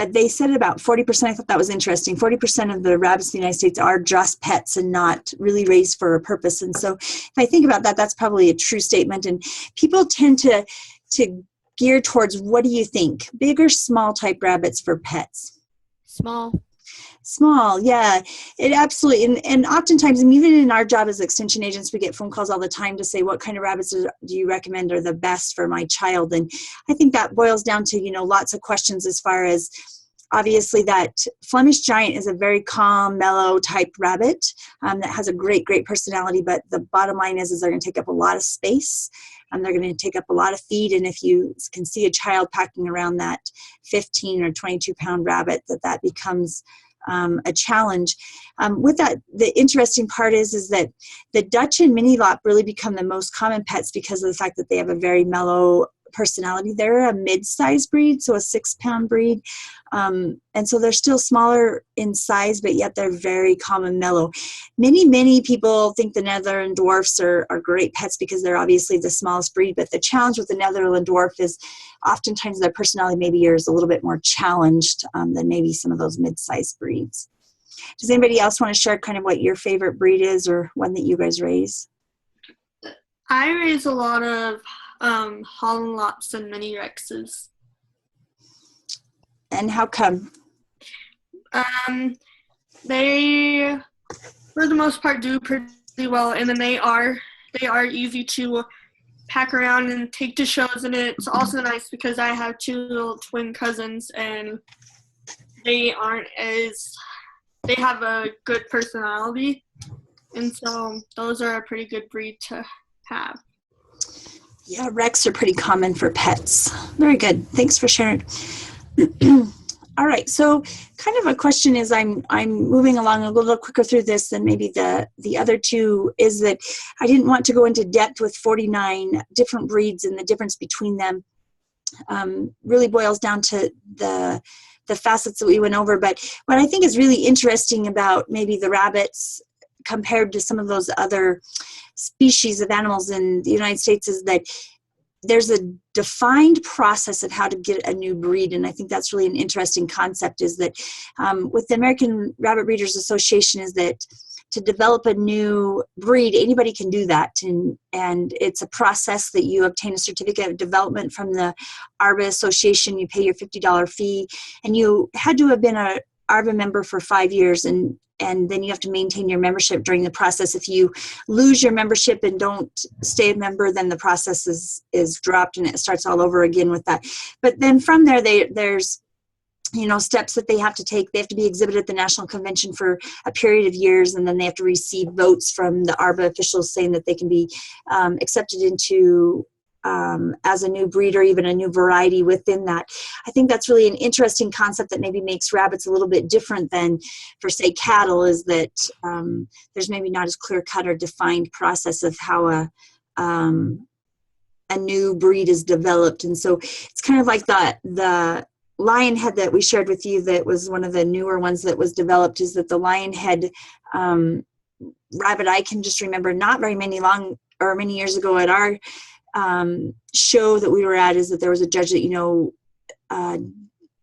they said about 40%, I thought that was interesting, 40% of the rabbits in the United States are just pets and not really raised for a purpose. And so if I think about that, that's probably a true statement. And people tend to gear towards, what do you think? Big or small type rabbits for pets? Small, yeah. It absolutely, and oftentimes, and even in our job as extension agents, we get phone calls all the time to say, what kind of rabbits do you recommend are the best for my child? And I think that boils down to, lots of questions as far as, obviously, that Flemish giant is a very calm, mellow type rabbit that has a great, great personality, but the bottom line is they're going to take up a lot of space. They're going to take up a lot of feed, and if you can see a child packing around that 15 or 22 pound rabbit, that becomes a challenge. With that, the interesting part is that the Dutch and Mini Lop really become the most common pets because of the fact that they have a very mellow personality. They're a mid-sized breed, so a 6-pound breed. And so they're still smaller in size, but yet they're very calm and mellow. Many people think the Netherland Dwarfs are great pets because they're obviously the smallest breed, but the challenge with the Netherland Dwarf is oftentimes their personality maybe is a little bit more challenged than maybe some of those mid-sized breeds. Does anybody else want to share kind of what your favorite breed is or one that you guys raise? I raise a lot of Holland Lops and Mini Rexes. And how come? They, for the most part, do pretty well, and then they are easy to pack around and take to shows, and it's also nice because I have 2 little twin cousins, and they have a good personality, and so those are a pretty good breed to have. Yeah, Rex are pretty common for pets. Very good. Thanks for sharing. All right, so kind of a question is I'm moving along a little quicker through this than maybe the other two, is that I didn't want to go into depth with 49 different breeds and the difference between them. Really boils down to the facets that we went over, but what I think is really interesting about maybe the rabbits compared to some of those other species of animals in the United States is that there's a defined process of how to get a new breed, and I think that's really an interesting concept, is that with the American Rabbit Breeders Association is that to develop a new breed, anybody can do that, and it's a process that you obtain a certificate of development from the ARBA Association. You pay your $50 fee, and you had to have been a ARBA member for 5 years, and then you have to maintain your membership during the process. If you lose your membership and don't stay a member, then the process is dropped and it starts all over again with that. But then from there, there's steps that they have to take. They have to be exhibited at the National Convention for a period of years, and then they have to receive votes from the ARBA officials saying that they can be accepted into as a new breed or even a new variety within that. I think that's really an interesting concept that maybe makes rabbits a little bit different than, for say, cattle, is that there's maybe not as clear-cut or defined process of how a new breed is developed. And so it's kind of like the lion head that we shared with you that was one of the newer ones that was developed, is that the lion head rabbit, I can just remember not very many years ago at our show that we were at, is that there was a judge that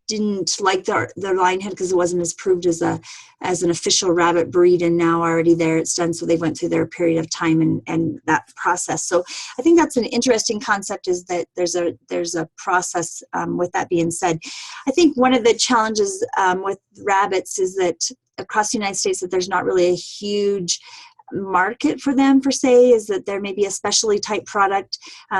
didn't like the lion head because it wasn't as proved as an official rabbit breed, and now already there it's done, so they went through their period of time and that process. So I think that's an interesting concept, is that there's a process. With that being said, I think one of the challenges with rabbits is that across the United States that there's not really a huge market for them per se, is that there may be a specialty type product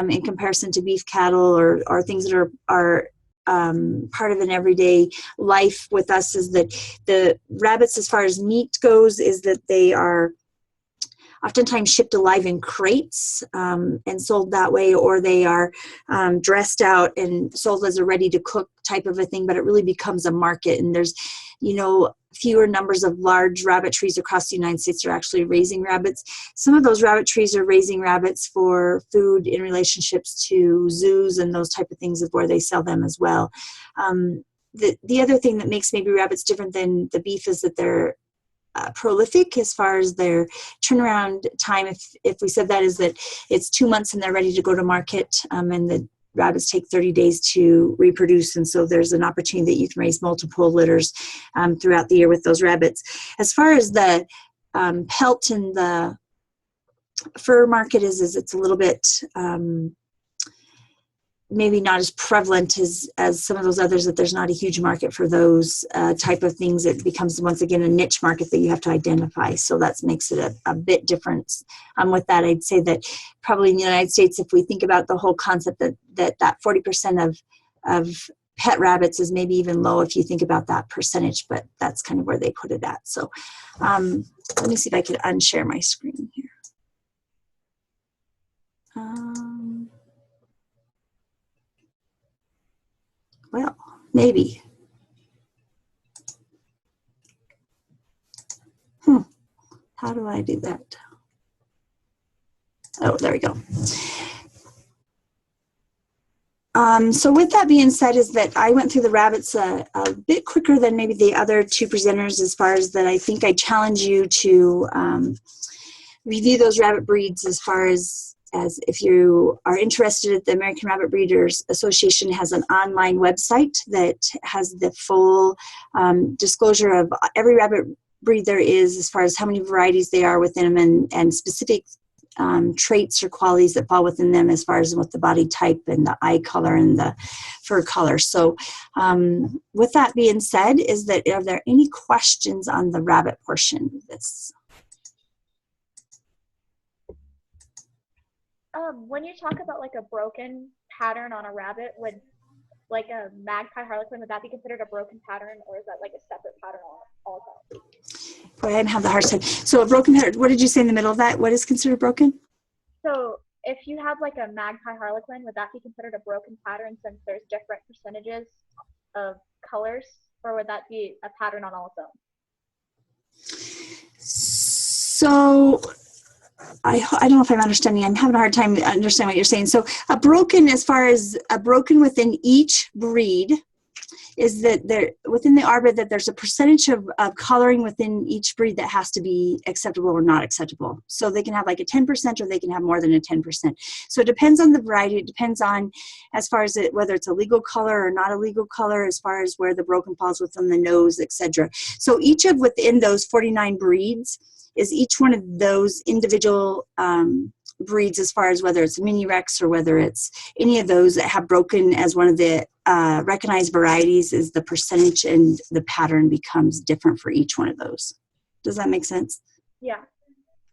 in comparison to beef cattle or things that are part of an everyday life with us, is that the rabbits, as far as meat goes, is that they are oftentimes shipped alive in crates and sold that way, or they are dressed out and sold as a ready to cook type of a thing, but it really becomes a market, and there's fewer numbers of large rabbitries across the United States are actually raising rabbits. Some of those rabbitries are raising rabbits for food in relationships to zoos and those type of things, of where they sell them as well. The other thing that makes maybe rabbits different than the beef is that they're prolific as far as their turnaround time. If we said that, is that it's 2 months and they're ready to go to market, and the rabbits take 30 days to reproduce, and so there's an opportunity that you can raise multiple litters throughout the year with those rabbits. As far as the pelt and the fur market is it's a little bit maybe not as prevalent as some of those others, that there's not a huge market for those type of things. It becomes, once again, a niche market that you have to identify. So that makes it a bit different. With that, I'd say that probably in the United States, if we think about the whole concept that 40% of pet rabbits is maybe even low if you think about that percentage, but that's kind of where they put it at. So let me see if I can unshare my screen here. Well, maybe. How do I do that? Oh, there we go. So with that being said, is that I went through the rabbits a bit quicker than maybe the other two presenters, as far as that I think I challenge you to review those rabbit breeds, as far as if you are interested. The American Rabbit Breeders Association has an online website that has the full disclosure of every rabbit breed there is, as far as how many varieties they are within them, and specific traits or qualities that fall within them, as far as with the body type and the eye color and the fur color. So with that being said, is that, are there any questions on the rabbit portion of this? When you talk about like a broken pattern on a rabbit, would like a magpie harlequin, would that be considered a broken pattern, or is that like a separate pattern all the time? Boy, I have the hard time. So a broken pattern, what did you say in the middle of that? What is considered broken? So if you have like a magpie harlequin, would that be considered a broken pattern since there's different percentages of colors, or would that be a pattern on all of them? So I don't know if I'm understanding. I'm having a hard time understanding what you're saying. So a broken, as far as a broken within each breed, is that there within the arbor that there's a percentage of coloring within each breed that has to be acceptable or not acceptable. So they can have like a 10%, or they can have more than a 10%. So it depends on the variety. It depends on, as far as whether it's a legal color or not a legal color, as far as where the broken falls within the nose, etc. So each of within those 49 breeds is each one of those individual breeds, as far as whether it's mini Rex or whether it's any of those that have broken as one of the recognized varieties, is the percentage and the pattern becomes different for each one of those. Does that make sense? Yeah.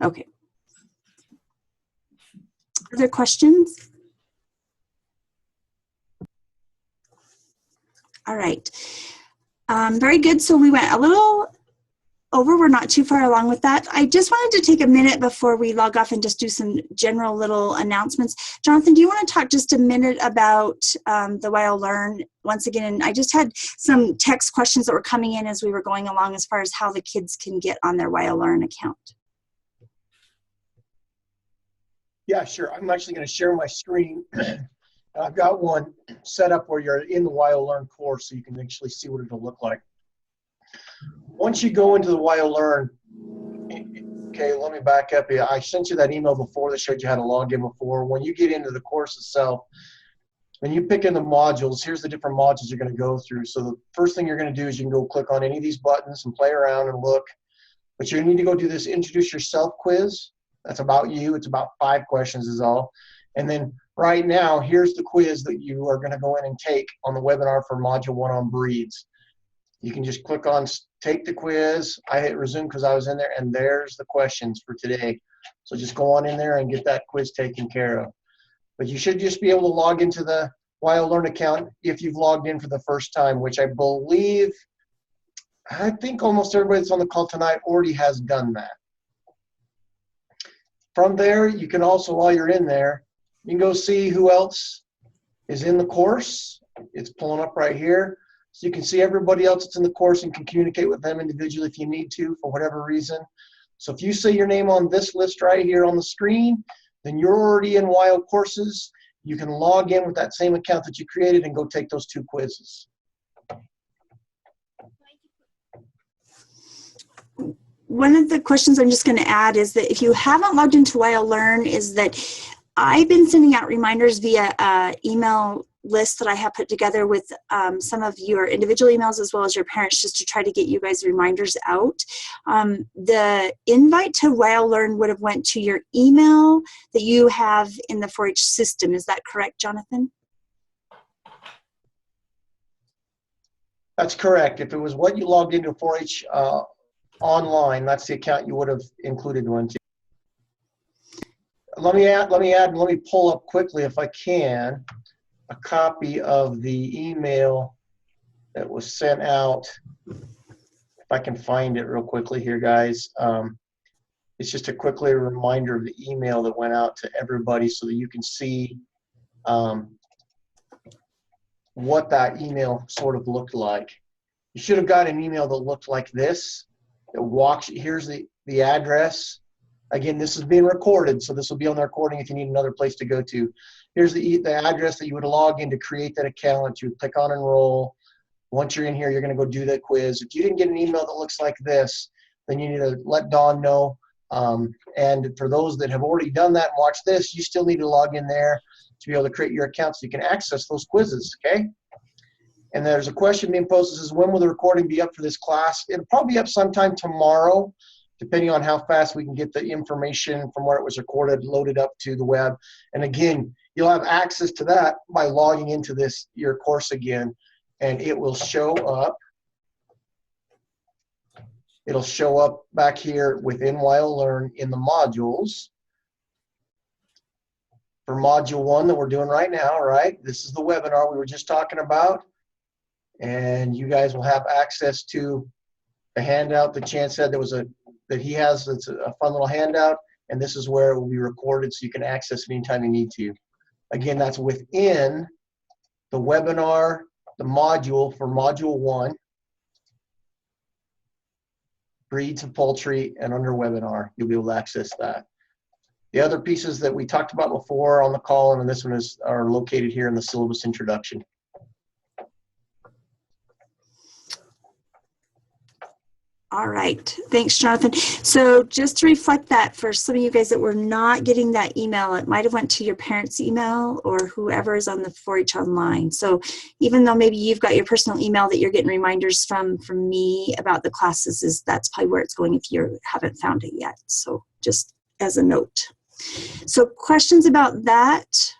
Okay. Other questions? All right. Very good. So we went a little over. We're not too far along with that. I just wanted to take a minute before we log off and just do some general little announcements. Jonathan, do you want to talk just a minute about the Wild Learn once again? And I just had some text questions that were coming in as we were going along, as far as how the kids can get on their Wild Learn account. Yeah, sure. I'm actually going to share my screen. I've got one set up where you're in the Wild Learn course, so you can actually see what it'll look like. Once you go into the Wild Learn, okay, let me back up here. I sent you that email before that showed you how to log in before. When you get into the course itself, when you pick in the modules, here's the different modules you're going to go through. So the first thing you're going to do is you can go click on any of these buttons and play around and look. But you need to go do this Introduce Yourself quiz. That's about you. It's about 5 questions is all. And then right now, here's the quiz that you are going to go in and take on the webinar for Module 1 on breeds. You can just click on Take the Quiz. I hit Resume because I was in there, and there's the questions for today. So just go on in there and get that quiz taken care of. But you should just be able to log into the Wild Learn account if you've logged in for the first time, which I think almost everybody that's on the call tonight already has done that. From there, you can also, while you're in there, you can go see who else is in the course. It's pulling up right here. So you can see everybody else that's in the course and can communicate with them individually if you need to, for whatever reason. So if you see your name on this list right here on the screen, then you're already in Wild Courses. You can log in with that same account that you created and go take those 2 quizzes. One of the questions I'm just going to add is that if you haven't logged into Wild Learn, is that I've been sending out reminders via email list that I have put together with some of your individual emails as well as your parents, just to try to get you guys reminders out. The invite to Wild Learn would have went to your email that you have in the 4-H system. Is that correct, Jonathan? That's correct. If it was what you logged into 4-H online, that's the account you would have included one to. Let me pull up quickly, if I can, a copy of the email that was sent out. If I can find it real quickly here, guys. It's just a quickly reminder of the email that went out to everybody so that you can see what that email sort of looked like. You should have got an email that looked like this. It walks, here's the the address. Again, this is being recorded, so this will be on the recording if you need another place to go to. Here's the address that you would log in to create that account. You would click on enroll. Once you're in here, you're going to go do that quiz. If you didn't get an email that looks like this, then you need to let Dawn know. And for those that have already done that and watched this, you still need to log in there to be able to create your account so you can access those quizzes, okay? And there's a question being posted that says, when will the recording be up for this class? It'll probably be up sometime tomorrow, depending on how fast we can get the information from where it was recorded loaded up to the web. And again, you'll have access to that by logging into your course again, and it will show up. It'll show up back here within WyoLearn in the modules. For module 1 that we're doing right now, right? This is the webinar we were just talking about. And you guys will have access to the handout that Chance said that he has. It's a fun little handout, and this is where it will be recorded so you can access it anytime you need to. Again, that's within the webinar, the module for module 1, breeds of poultry, and under webinar, you'll be able to access that. The other pieces that we talked about before on the call and this one are located here in the syllabus introduction. All right, thanks, Jonathan. So just to reflect that for some of you guys that were not getting that email, it might have went to your parents' email or whoever is on the 4-H online. So even though maybe you've got your personal email that you're getting reminders from me about the classes, that's probably where it's going if you haven't found it yet. So just as a note. So questions about that?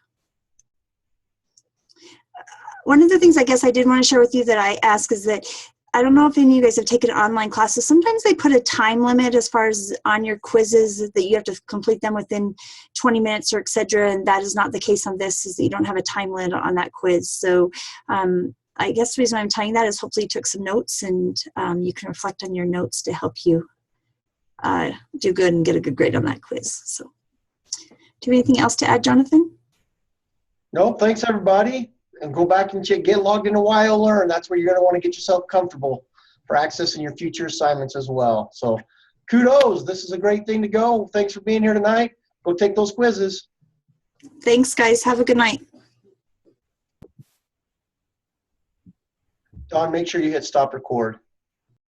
One of the things I guess I did want to share with you that I ask is that I don't know if any of you guys have taken online classes. Sometimes they put a time limit as far as on your quizzes that you have to complete them within 20 minutes or et cetera, and that is not the case on this, is that you don't have a time limit on that quiz. So I guess the reason I'm telling you that is hopefully you took some notes and you can reflect on your notes to help you do good and get a good grade on that quiz. So do you have anything else to add, Jonathan? No, thanks everybody. And go back and get logged into WyoLearn. That's where you're going to want to get yourself comfortable for accessing your future assignments as well. So kudos. This is a great thing to go. Thanks for being here tonight. Go take those quizzes. Thanks, guys. Have a good night. Dawn, make sure you hit stop record.